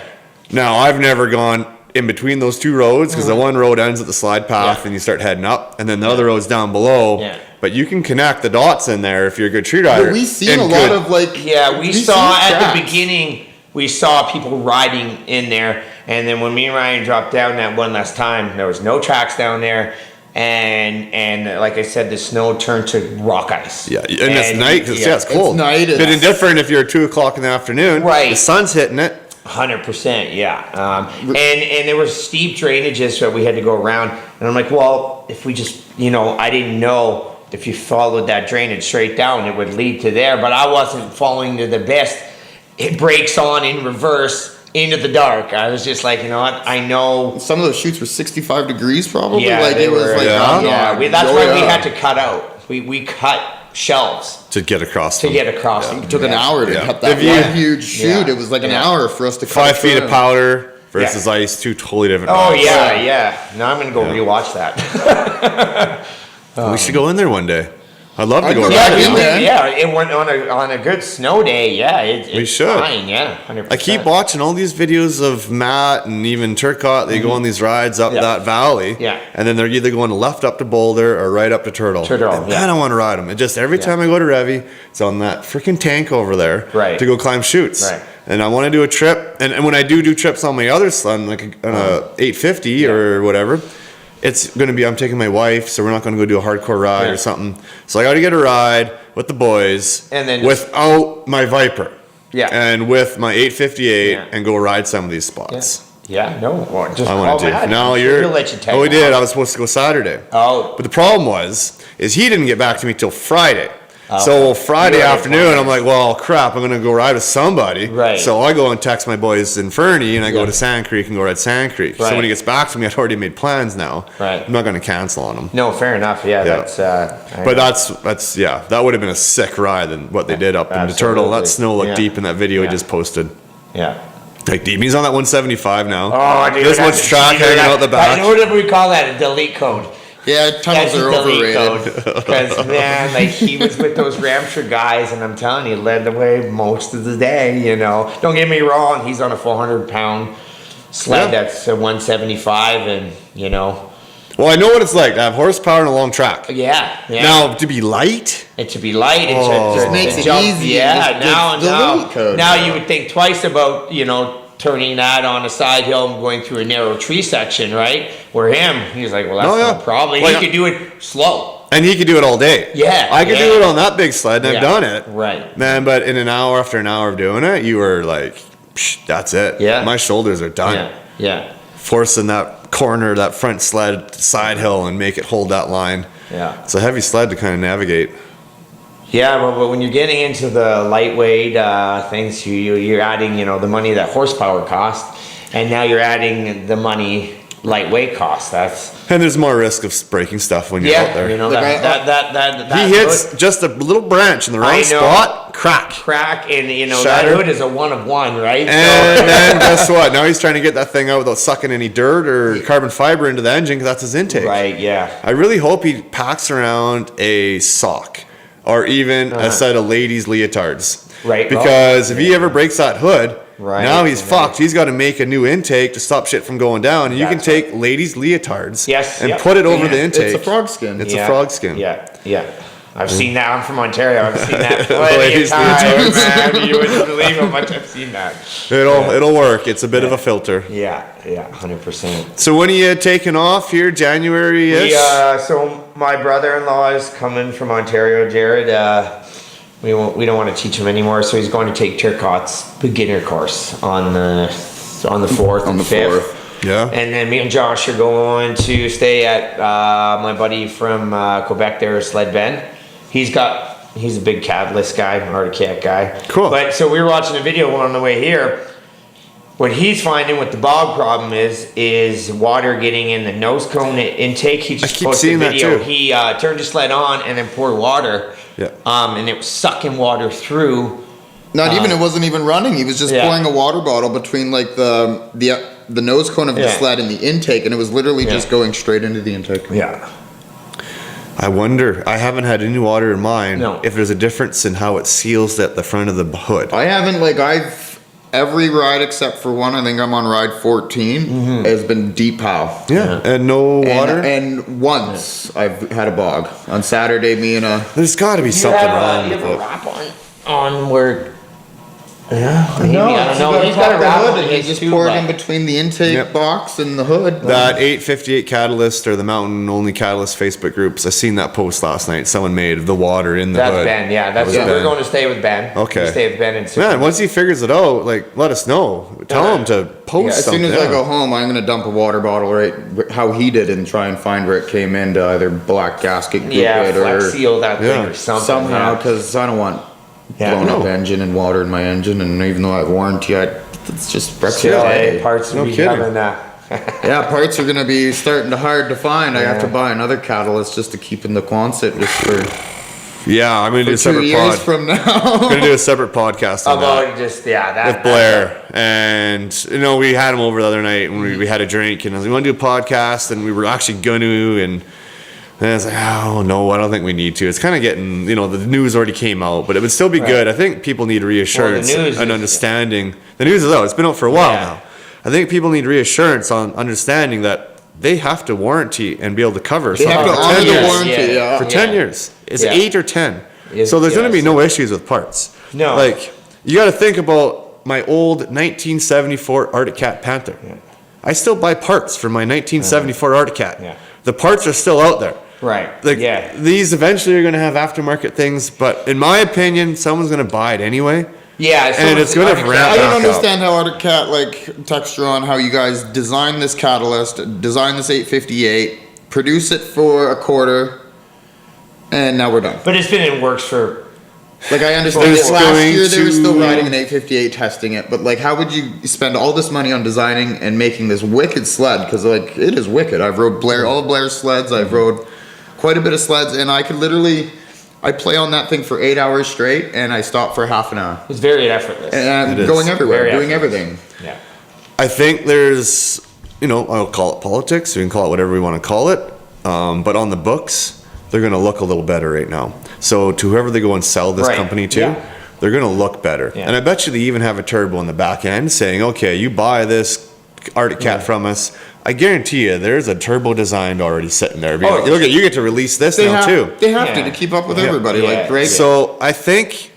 Now I've never gone in between those two roads because the one road ends at the slide path Mm-hmm. Yeah. and you start heading up, and then the other road's down below. Yeah. But you can connect the dots in there if you're a good tree rider. But we seen And a good- lot of like. Yeah, we seen saw at tracks. the beginning. We saw people riding in there, and then when me and Ryan dropped down that one last time, there was no tracks down there, and like I said, the snow turned to rock ice. Yeah, and it's night because it's cold. night, Bit it's- indifferent if you're at 2 o'clock in the afternoon. Right. The sun's hitting it. 100%, yeah. And there were steep drainages that we had to go around, and I'm like, well, if we just, I didn't know if you followed that drainage straight down, it would lead to there, but I wasn't following to the best. It breaks on in reverse into the dark. I was just like, you know what? I know. Some of those shoots were 65 degrees, probably. Yeah, like they it was were, like, yeah. oh, Yeah, God. that's Oh, why we yeah. had to cut out. We cut shelves To get across to them. get across. It took an hour to Yeah. cut that If you- one huge shoot. Yeah. It was like an Yeah. hour for us to cut 5 a feet of trim. powder versus ice, two totally different Oh rides. yeah. Now I'm gonna go rewatch that. We should go in there one day. I'd love to I'd go go ride back it. in there. Yeah, it went on a good snow day. Yeah, We it's should. fine. Yeah, 100%. I keep watching all these videos of Matt and even Turcotte. They go on these rides up Yeah. that valley. Yeah. And then they're either going left up to Boulder or right up to Turtle. Turtle, And yeah. man, I want to ride them. It just every time I go to Revy, it's on that freaking tank over there Right. to go climb chutes. Right. And I want to do a trip. And when I do trips on my other sled, like on a 850 or whatever, it's going to be, I'm taking my wife, so we're not going to go do a hardcore ride Yeah. or something. So I got to get a ride with the boys And then without my Viper. Yeah. And with my 858 Yeah. and go ride some of these spots. Yeah, no. Well, just I call want to do. Matt. Now I'm sure you're. he'll let you tag Oh, we did. along. I was supposed to go Saturday. Oh, But the problem is he didn't get back to me till Friday. Oh. So Friday You already afternoon, planned. I'm like, well, crap, I'm gonna go ride with somebody. Right. So I go and text my boys in Fernie, and I go Yeah. to Sand Creek and go ride Sand Creek. So Right. when he gets back to me, I'd already made plans now. Right. I'm not gonna cancel on him. no, fair enough. Yeah, Yeah. that's. But that's yeah, that would have been a sick ride than what they did up in the Turtle. Absolutely. That snow looked Yeah. deep in that video Yeah. he just posted. yeah. Like deep. He's on that 175 now. Oh, dude. This much track hanging out the back. What do we call that? A delete code. Yeah, tunnels are overrated. Because man, like he was with those Ramshire guys, and I'm telling you, led the way most of the day. You know, don't get me wrong, he's on a 400-pound sled Yeah. that's a 175, and you know, Well, I know what it's like to have horsepower and a long track. yeah. Now to be light. It should be light. It Oh. should Just makes it jump. easy. Yeah, Just now delete code. now you would think twice about turning that on a side hill and going through a narrow tree section, right? Where he's like, well, that's Oh, yeah. no problem. Like, he could do it slow. And he could do it all day. Yeah, I could yeah. do it on that big sled, and I've Yeah, done it. right. Man, but in an hour after an hour of doing it, you were like, psh, that's it. Yeah. My shoulders are done. Yeah, yeah, Forcing that corner, that front sled side hill and make it hold that line. yeah. It's a heavy sled to kind of navigate. Yeah, but when you're getting into the lightweight things, you're adding, the money that horsepower cost, and now you're adding the money lightweight cost. That's And there's more risk of breaking stuff when you're out there. Like that He hits just a little branch in the wrong I know. spot, crack. crack, and that Shatter. hood is a 1 of 1, right? And then guess what? Now he's trying to get that thing out without sucking any dirt or carbon fiber into the engine because that's his intake. Right, yeah. I really hope he packs around a sock or even a set of ladies' leotards. Right. Because if he ever breaks that hood, Right. now he's And fucked. He's got to make a new intake to stop shit from going down. And you can That's take ladies' leotards Yes, and yep. put it over Yeah. the intake. It's a frog skin. It's a frog skin. Yeah, yeah. I've seen that. I'm from Ontario. I've seen that plenty of Ladies' times, man. You wouldn't believe how much I've seen that. It'll work. It's a bit of a filter. Yeah, 100%. So when are you taking off here? January-ish? So my brother-in-law is coming from Ontario, Jared. We don't want to teach him anymore, so he's going to take Turcotte's beginner course on the 4th On and the 5th. 4th. Yeah. And then me and Josh are going to stay at my buddy from Quebec there, Sled Ben. He's a big catalyst guy, Arctic guy. Cool. But so we were watching a video on the way here. What he's finding with the bog problem is water getting in the nose cone intake. He just keep posted seeing a that video. too. He turned his sled on and then poured water. Yeah. And it was sucking water through. It wasn't even running. He was just Yeah. pouring a water bottle between like the nose cone of the Yeah. sled and the intake, and it was literally just going straight into the intake. Yeah. I wonder, I haven't had any water in mine, No. if there's a difference in how it seals at the front of the hood. I haven't every ride except for one. I think I'm on ride 14. Has been deep pow. Yeah. And no water? And once I've had a bog on Saturday. Me and There's got to be something wrong You with have a it. wrap on where. Yeah, maybe, I don't know. He's pop got a the wrap hood on and he his just too, poured but- in between the intake Yep. box and the hood. That 858 Catalyst or the Mountain Only Catalyst Facebook groups, I seen that post last night. Someone made of the water in the That's hood. Ben. Yeah, that's was We're Ben. going to stay with Ben. Okay. We stay with Ben and Man, once he figures it out, like, let us know. Tell him to post As something. soon as I yeah. go home, I'm gonna dump a water bottle right how he did and try and find where it came into either black gasket goop Yeah, it flex or seal that Yeah. thing or something. somehow yeah. because I don't want Yeah, blown up no. engine and water in my engine. And even though I have warranty, it's just breakfast. Still, day. parts No will be kidding. coming. Yeah, parts are gonna be starting to hard to find. I have Yeah. to buy another catalyst just to keep in the Quonset just for Yeah, I'm going to do a 2 separate years pod. from now. I'm going to do a separate podcast on that. About just that. With Blair, and we had him over the other night and we had a drink, and I was like, "You want to do a podcast?" And we were actually going to, and And it's like, oh no, I don't think we need to. It's kind of getting, the news already came out, but it would still be good. I think people need reassurance and understanding. The news is out. It's been out for a while now. I think people need reassurance on understanding that they have to warranty and be able to cover. They have to honor the warranty, for 10 years. It's 8 or 10. Yes, So there's going to be yes. no issues with parts. No. Like, you got to think about my old 1974 Arctic Cat Panther. Yeah. I still buy parts for my 1974 Arctic Cat. Yeah. The parts are still out there. Right. Like, yeah. these eventually are going to have aftermarket things, but in my opinion, someone's going to buy it anyway. Yeah. And it's going to ramp I back don't up. understand how Arctic Cat, like, text you on how you guys designed this catalyst, designed this 858, produce it for a quarter, and now we're done. But it's been in works for. Like, I understand It's that last going year they were to- still riding an 858 testing it, but, like, how would you spend all this money on designing and making this wicked sled? Because, like, it is wicked. I've rode all of Blair's sleds. I've rode quite a bit of sleds, and I could literally, I play on that thing for 8 hours straight, and I stop for half an hour. It's very effortless. And I'm It is. going everywhere, Very doing effortless. everything. Yeah. I think there's, I'll call it politics. We can call it whatever we want to call it. But on the books, they're going to look a little better right now. So to whoever they go and sell this Right. company to, Yeah. they're going to look better. Yeah. And I bet you they even have a turbo in the back end saying, okay, you buy this Arctic Cat from us. I guarantee you there's a turbo designed already sitting there. Oh, Look at, you get to release this now too. They have Yeah. to keep up with Yeah. everybody. Yeah. Like, Greg. So I think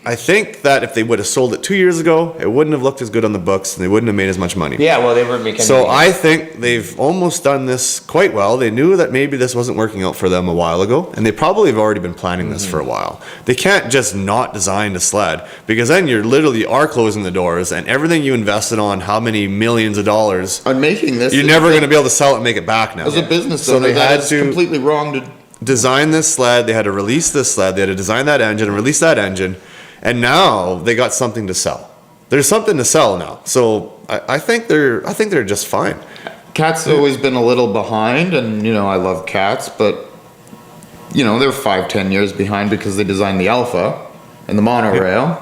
that if they would have sold it 2 years ago, it wouldn't have looked as good on the books and they wouldn't have made as much money. Yeah. Well, they were making. So I think they've almost done this quite well. They knew that maybe this wasn't working out for them a while ago, and they probably have already been planning this for a while. They can't just not design the sled, because then you literally are closing the doors, and everything you invested on, how many millions of dollars, on making this, you're never going to be able to sell it and make it back now. as a business So owner, they that had is to completely wrong to. design this sled, they had to release this sled, they had to design that engine and release that engine, and now they got something to sell. There's something to sell now. So I think they're just fine. Cat's always been a little behind, and I love cats, but they're 5-10 years behind because they designed the Alpha and the monorail,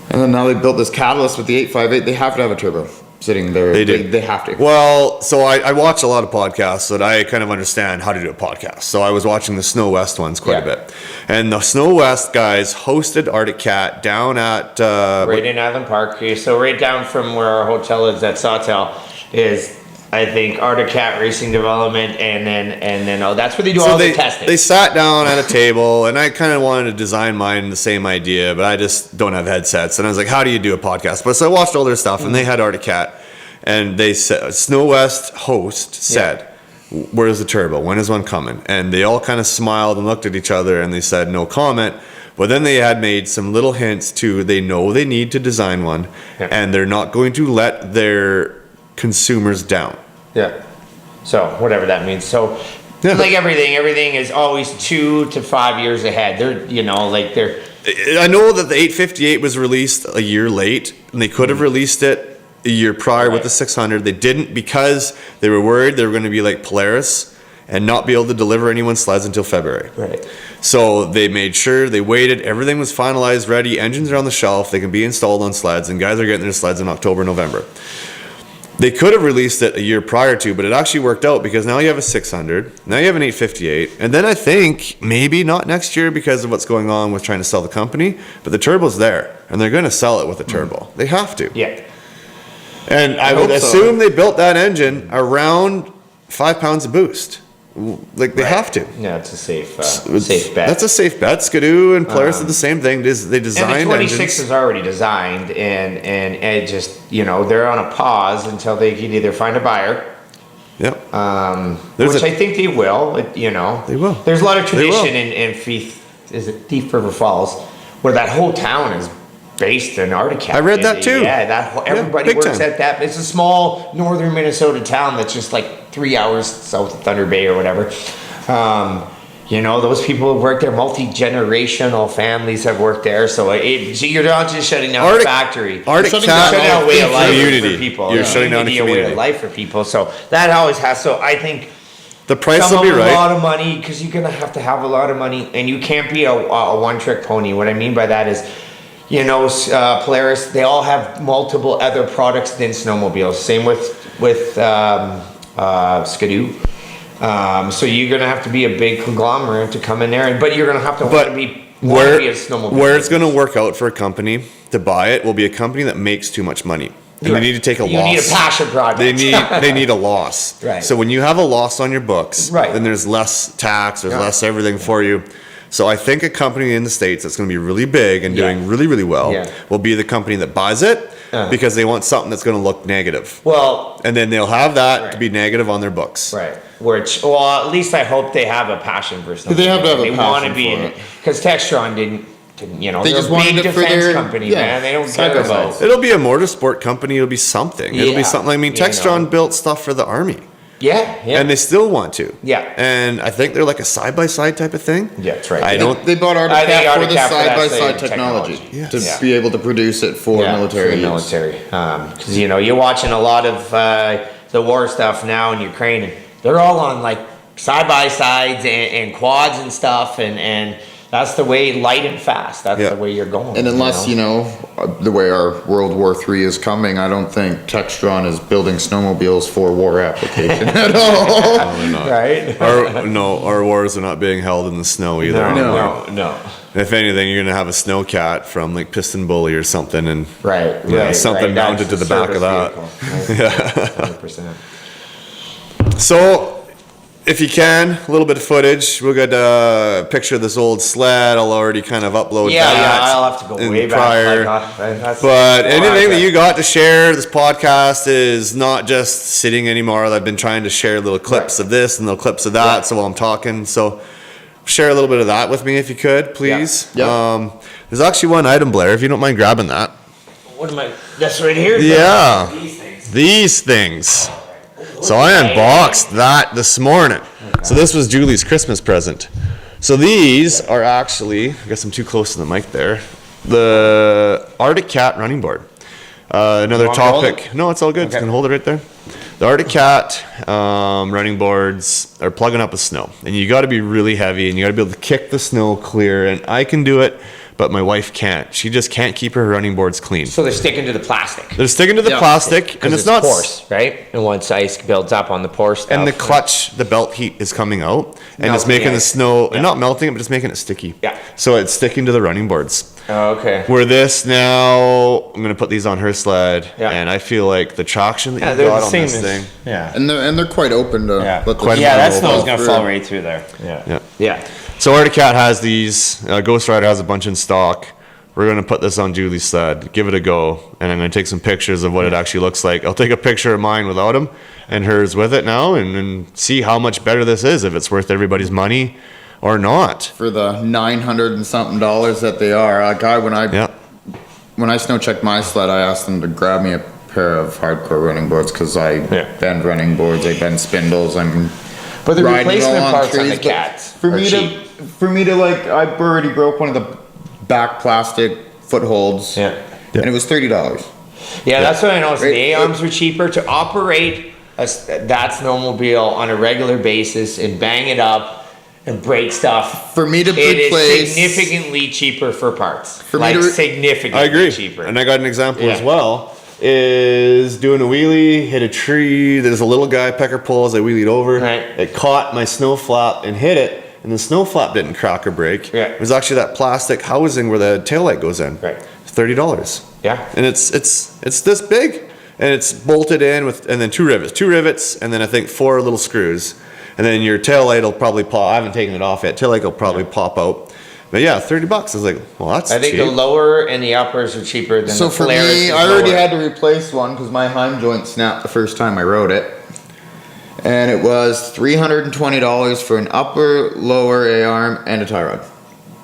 and then now they built this catalyst with the 858. They have to have a turbo sitting there. They do. They have to. Well, so I watch a lot of podcasts so that I kind of understand how to do a podcast. So I was watching the Snow West ones quite a Yeah. bit. And the Snow West guys hosted Arctic Cat down at... right in Island Park. So right down from where our hotel is at Sawtell is, I think, Arctic Cat Racing Development, and then that's where they do all they, the testing. they sat down at a table, and I kind of wanted to design mine the same idea, but I just don't have headsets. And I was like, how do you do a podcast? But so I watched all their stuff, and they had Arctic Cat. And they said, Snow West host said, where's the turbo? When is one coming? And they all kind of smiled and looked at each other and they said no comment. But then they had made some little hints to, they know they need to design one, and they're not going to let their consumers down. Yeah. So whatever that means. So Yeah. like everything is always 2 to 5 years ahead. They're I know that the 858 was released a year late, and they could have released it a year prior with the 600. They didn't because they were worried they were going to be like Polaris and not be able to deliver anyone's sleds until February. right. So they made sure, they waited, everything was finalized, ready, engines are on the shelf, they can be installed on sleds, and guys are getting their sleds in October, November. They could have released it a year prior to, but it actually worked out because now you have a 600, now you have an 858, and then I think maybe not next year because of what's going on with trying to sell the company, but the turbo's there, and they're going to sell it with a turbo. They have to. Yeah. And I hope would so. assume they built that engine around 5 pounds of boost. Like they have to. Yeah, it's a safe It's- safe bet. That's a safe bet. Skidoo and Polaris did the same thing. They and designed the 26 engines. is already designed, and it just they're on a pause until they can either find a buyer, Yep. which There's I think they will. They will. There's a lot of They will. tradition in Thief River Falls, where that whole town is based in Arctic Cat. I read that too. Yeah, everybody big works time. at that. It's a small northern Minnesota town that's just like 3 hours south of Thunder Bay or whatever. Those people have worked there. Multi-generational families have worked there. So you're not just shutting down a factory. Arctic Shutting Cat Shutting down a way of life community. for people. You're shutting down a way community. of life for people. So that always has. So I think The price some will be of a right. lot of money, because you're gonna have to have a lot of money, and you can't be a one-trick pony. What I mean by that is, Polaris, they all have multiple other products than snowmobiles. Same with Skidoo. So you're gonna have to be a big conglomerate to come in there, but you're gonna have to want But to be a snowmobile. where it's going to work out for a company to buy it will be a company that makes too much money. And Right. they need to take a loss. You need a passion project. They need a loss. Right. So when you have a loss on your books, Right. then there's less tax, there's Yeah. less everything for you. So I think a company in the States that's going to be really big and Yeah. doing really, really well Yeah. will be the company that buys it Uh-huh. because they want something that's going to look negative. Well, And then they'll have that to Right. be negative on their books. right. Which, well, at least I hope they have a passion for something. They have to have a They want to passion be for in it. it because Textron didn't. You know, They they're just a wanted big it for defense their- company, yeah, man. They don't side care by about. sides. It'll be a motorsport company. It'll be something. It'll Yeah. be something. I mean, You Textron know. built stuff for the Army. Yeah, yeah. And they still want to. Yeah. And I think they're like a side-by-side type of thing. Yeah, that's right. I don't. They bought I think AutoCAD for the AutoCAD for that side-by-side same technology technology. to Yes. be able to produce it for military for the use. military. Because you know you're watching a lot of the war stuff now in Ukraine, and they're all on like side by sides and quads and stuff, and that's the way, light and fast. That's Yeah. the way you're going. And unless, the way our World War III is coming, I don't think Textron is building snowmobiles for war application at all. Probably not. right? Our wars are not being held in the snow either. No. If anything, you're gonna have a snowcat from like Piston Bully or something, and Right, Yeah, right. something right. mounted That's to the back of that. that. 100%. so. If you can, a little bit of footage. We'll get a picture of this old sled. I'll already kind of upload Yeah, that. I'll have to go in way prior. back. That's- But anything that you got to share, this podcast is not just sitting anymore. I've been trying to share little clips Right. of this and little clips of that. Right. So while I'm talking, so share a little bit of that with me if you could, please. Yeah. There's actually one item, Blair, if you don't mind grabbing that. What am I? That's right here. Yeah. These things. These things. So I unboxed that this morning. So this was Julie's Christmas present. So these are actually, I guess I'm too close to the mic there, the Arctic Cat running board. Another You want me to hold topic. No, it's all good. Okay. You can hold it right there. The Arctic Cat running boards are plugging up with snow. And you got to be really heavy and you got to be able to kick the snow clear. And I can do it, but my wife can't. She just can't keep her running boards clean. So they're sticking to the plastic. They're sticking to the Yeah. plastic, and it's not porous, right? And once ice builds up on the pore stuff, and the clutch, the belt heat is coming out, and it's Melting making it. the snow, Yeah. and not melting it, but just making it sticky. Yeah. So it's sticking to the running boards. Oh, okay. Where this now, I'm gonna put these on her sled, Yeah. and I feel like the traction that Yeah, you they're got the on same this as thing. yeah. And they're quite open to Yeah, let the Quite a yeah, bit that of snow's fall gonna through. fall right through there. Yeah. Yeah. Yeah. So Arctic Cat has these. Ghost Rider has a bunch in stock. We're gonna put this on Julie's sled, give it a go, and I'm gonna take some pictures of what it actually looks like. I'll take a picture of mine without him, and hers with it now, and see how much better this is, if it's worth everybody's money or not. For the $900 and something that they are. A guy, Yeah. when I snow checked my sled, I asked them to grab me a pair of hardcore running boards because I Yeah. bend running boards, I bend spindles, I'm But the riding replacement along parts on the trees, but cats for are me cheap. for me to like, I already broke one of the back plastic footholds, Yeah. and it was $30. Yeah, that's what I noticed. Right. The A-arms were cheaper to operate that snowmobile on a regular basis and bang it up and break stuff. For me to It replace- is significantly cheaper for parts. For me like to re- significantly I agree. cheaper. And I got an example Yeah. as well. Is doing a wheelie, hit a tree. There's a little guy pecker pole as I wheelied over. Right. It caught my snow flap and hit it, and the snow flap didn't crack or break. Yeah. It was actually that plastic housing where the taillight goes in. Right. $30. Yeah. And it's this big, and it's bolted in with, and then two rivets, and then I think 4 little screws, and then your taillight will probably pop. I haven't taken it off yet. Taillight will probably pop out. But yeah, $30. I was like, well, that's I think cheap. the lower and the uppers are cheaper than So the for Polaris me, is I already lower. had to replace one because my heim joint snapped the first time I rode it. And it was $320 for an upper, lower A-arm, and a tie rod.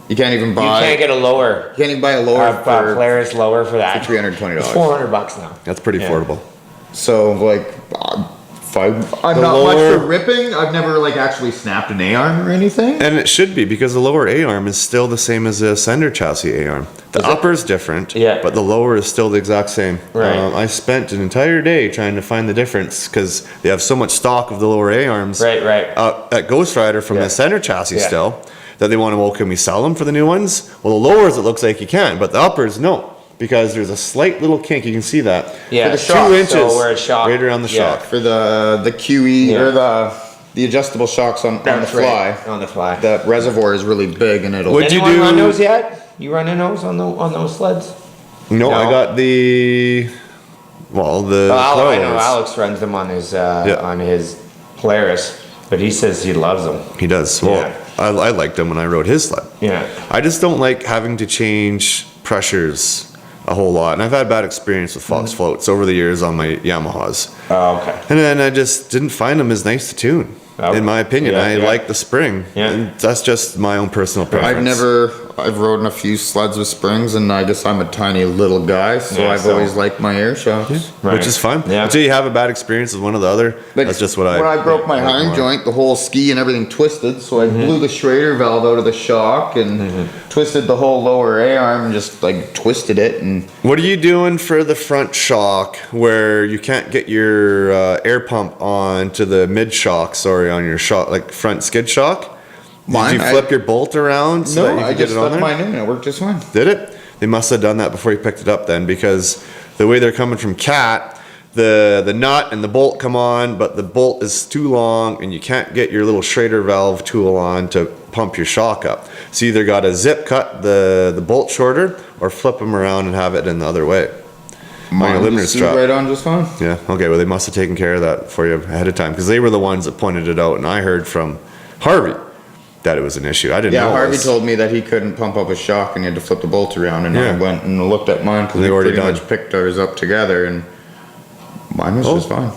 You can't even You buy. can't get a lower. You can't even buy a lower for Polaris lower for that. for $320. It's $400 now. That's pretty Yeah. affordable. So like, I'm The not much lower- for ripping. I've never like actually snapped an A-arm or anything. And it should be, because the lower A-arm is still the same as the Ascender chassis A-arm. The upper is different, Yeah. but the lower is still the exact same. Right. I spent an entire day trying to find the difference because they have so much stock of the lower A-arms Right, right. at Ghost Rider from Yeah. the Ascender chassis Yeah. still, that they want to, well, can we sell them for the new ones? Well, the lowers, it looks like you can, but the uppers, no. Because there's a slight little kink, you can see that. Yeah, For the the shock, 2 inches, so where it's shocked. right around the Yeah. shock. For the QE Yeah. or the adjustable shocks on the That's fly. right, on the fly. The reservoir is really big and it'll. Would you Anyone do- run those yet? You running those on those sleds? No, I No. got the I know coils. Alex runs them on his Polaris, but he says he loves them. He does. Well, Yeah. I liked him when I rode his sled. Yeah. I just don't like having to change pressures a whole lot, and I've had bad experience with Fox floats over the years on my Yamahas, Oh, okay. and then I just didn't find them as nice to tune. Oh, In my opinion, yeah, I yeah. like the spring. Yeah. And that's just my own personal preference. I've ridden a few sleds with springs, and I guess I'm a tiny little guy, so Yeah, I've so- always liked my air shocks. Right. Which is fine. Yeah. Until you have a bad experience with one or the other, Like, that's just what I. When I broke my like hind more. joint, the whole ski and everything twisted, so I blew the Schrader valve out of the shock and twisted the whole lower A arm and just like twisted it. And What are you doing for the front shock where you can't get your air pump on to the mid shock? Sorry, on your shock, like front skid shock. Mine, Did you flip your bolt around so that no, you I could get just it on stuck there? mine in and it worked just fine. Did it? They must have done that before you picked it up then, because the way they're coming from Cat, the nut and the bolt come on, but the bolt is too long and you can't get your little Schrader valve tool on to pump your shock up. So you either got to zip cut the bolt shorter or flip them around and have it in the other way. Mine your limiter just strap. right on just fine. Yeah, okay, well they must have taken care of that for you ahead of time, because they were the ones that pointed it out, and I heard from Harvey that it was an issue. I didn't know Yeah, it Harvey was. told me that he couldn't pump up his shock and he had to flip the bolt around, and Yeah. I went and looked at mine because They we already pretty done. much picked ours up together, and mine was Oh. just fine.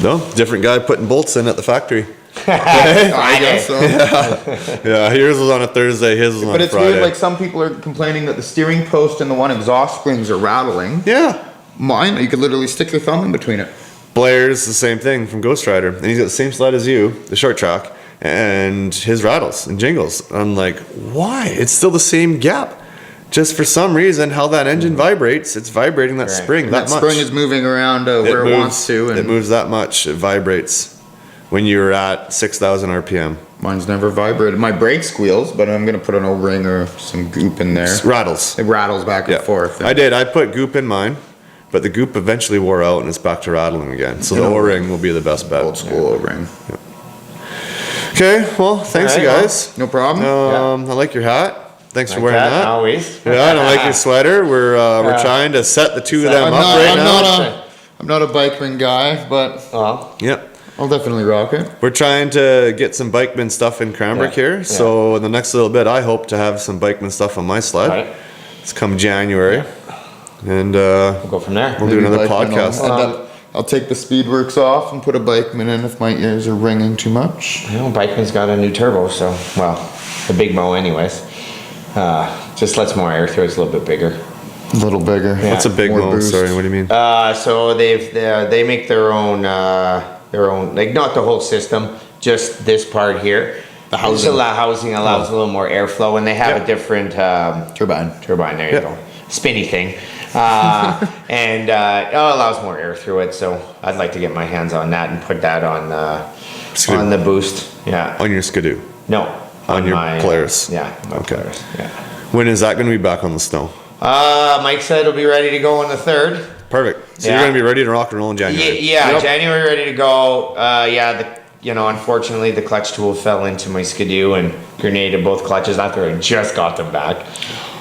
No, different guy putting bolts in at the factory. I guess so. Yeah, yours was on a Thursday, his was on But a it's Friday. weird, like some people are complaining that the steering post and the one exhaust springs are rattling. Yeah. Mine, you could literally stick your thumb in between it. Blair's the same thing from Ghost Rider, and he's got the same sled as you, the short track, and his rattles and jingles. I'm like, why? It's still the same gap. Just for some reason, how that engine vibrates, it's vibrating that Right. spring And that, that much. spring is moving around where it moves, wants to, it and moves that much. It vibrates when you're at 6,000 RPM. mine's never vibrated. My brake squeals, but I'm gonna put an O-ring or some goop in there. Rattles. It rattles back Yeah. and forth. I did. I put goop in mine, but the goop eventually wore out and it's back to rattling again. So the Yeah. O-ring will be the best bet. Old school O-ring. Okay, well, thanks All you right, guys. No problem. I like your hat. Thanks for Like wearing that, that. always. Yeah, and I like your sweater. We're trying to set the two of them I'm up not, right I'm now. I'm not a bikeman guy, but Well, Yep. I'll definitely rock it. We're trying to get some bikeman stuff in Cranbrook Yeah, here. yeah. So in the next little bit, I hope to have some bikeman stuff on my sled. right. It's come January. And We'll go from there. we'll do another Maybe podcast. I'll take the Speedworks off and put a bikeman in if my ears are ringing too much. You know, Bikeman's got a new turbo, so, well, the big mo anyways. Just lets more air through, it's a little bit bigger. A little bigger. Yeah. What's a big More mo? boost. Sorry, what do you mean? So they make their own, like not the whole system, just this part here. The housing. Just housing allows a little more airflow, and they have Yeah. a different Turbine. turbine. There you Yeah. go, spinny thing, and it allows more air through it. So I'd like to get my hands on that and put that on Skidoo. on the boost. Yeah, On your Skidoo. no, On your my, Polaris. Yeah, my Okay. Polaris. Yeah. When is that going to be back on the snow? Mike said it'll be ready to go on the 3rd. Perfect. So Yeah. you're going to be ready to rock and roll in January. Yeah, Yep. January ready to go. Unfortunately, the clutch tool fell into my Skidoo and grenaded both clutches after I just got them back.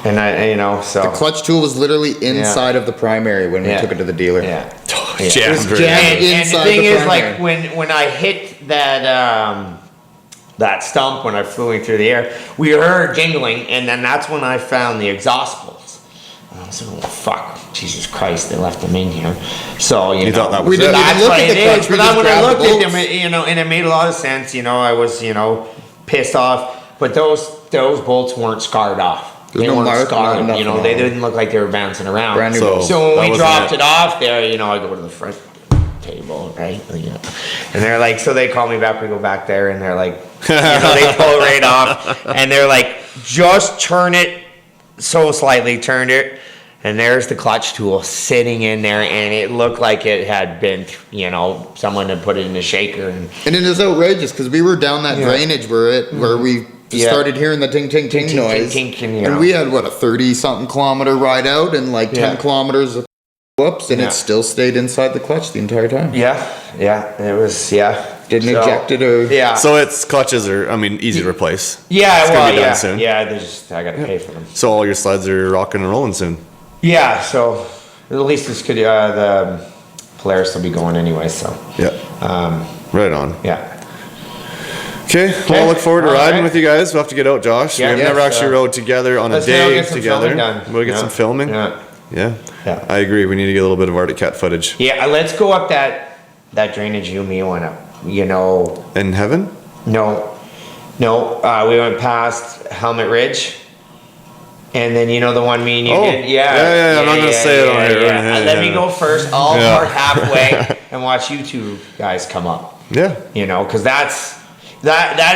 And so. The clutch tool was literally inside of the primary when we Yeah. took it to the dealer. Yeah. Jammed It was right jammed in. And the inside thing the is, primary. like, when I hit that stump when I flew in through the air, we heard jingling, and then that's when I found the exhaust bolts. And I was like, oh, fuck, Jesus Christ, they left them in here. So, you know. thought that was We it? didn't even That's look what at it the is. clutch, we But then just when I grabbed looked the at them, bolts. and it made a lot of sense. I was, pissed off. But those bolts weren't scarred off. There's They no weren't mark, scarred. nothing on They them. didn't look like they were bouncing around. Brand new So- bolts. So that when we wasn't dropped it. it off there, I go to the front table, right? And they're like, so they call me back. We go back there, and they're like, they pull it right off, and they're like, just turn it so slightly, turned it. And there's the clutch tool sitting in there, and it looked like it had been, someone had put it in a shaker. And And it is outrageous because we were down that drainage where we Yeah. started hearing the ting ting ting Ting, ting, noise. ting, ting, And we had what, a 30 something kilometer ride out and like 10 Yeah. kilometers whoops, and Yeah. it still stayed inside the clutch the entire time. Yeah, it was, Didn't So, eject it or Yeah. So its clutches are, I mean, easy to replace. Yeah, It's gonna well, be done yeah. soon. Yeah, I gotta pay for them. So all your sleds are rocking and rolling soon. Yeah, so at least this could, the Polaris will be going anyway, so. Yeah. Um, Right on. yeah. Okay, well, I look forward to All riding right. with you guys. We'll have to get out, Josh. Yeah, We've yes, never actually rode together on a let's go day get some together. filming done. We'll get Yeah. some filming. Yeah. Yeah. Yeah. I agree. We need to get a little bit of Arctic Cat footage. Yeah, let's go up that drainage you and me went up. You know, In heaven? no, we went past Helmet Ridge. And then you know the one me and you Oh, did? yeah, I'm not gonna say it on here. Yeah. Let me go first. I'll Yeah. park halfway and watch you two guys come up. Yeah. You know, because that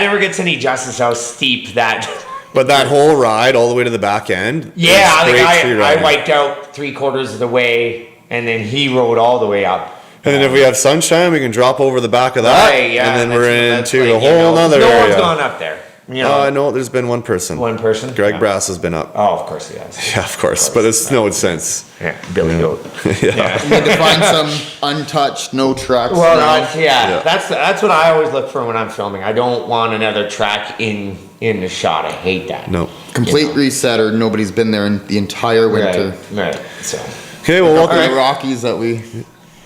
never gets any justice how steep that. But that whole ride all the way to the back end. Yeah, is great I freeriding. wiped out 3/4 of the way, and then he rode all the way up. And then if we have sunshine, we can drop over the back of that. Right, yeah, and then that's- we're that's into like, a whole nother no area. one's gone up there. You know, I know there's been one person. one person. Greg Yeah. Brass has been up. Oh, of course he has. Yeah, of course. But it's snowed since. Yeah, Billy Goat. Yeah. We need to find some untouched, no tracks. Well, now. Yeah. that's what I always look for when I'm filming. I don't want another track in the shot. I hate that. No. Complete reset, or nobody's been there in the entire winter. Right. So, Okay, well, welcome. The Rockies that we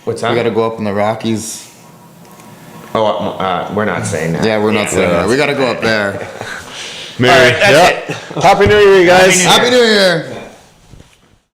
what's that? we got to go up in the Rockies. Oh, we're not saying that. Yeah, we're not saying that. We got to go up there. Mary. All right, that's yeah. Happy New Year, you guys. Happy New Year. Happy New Year.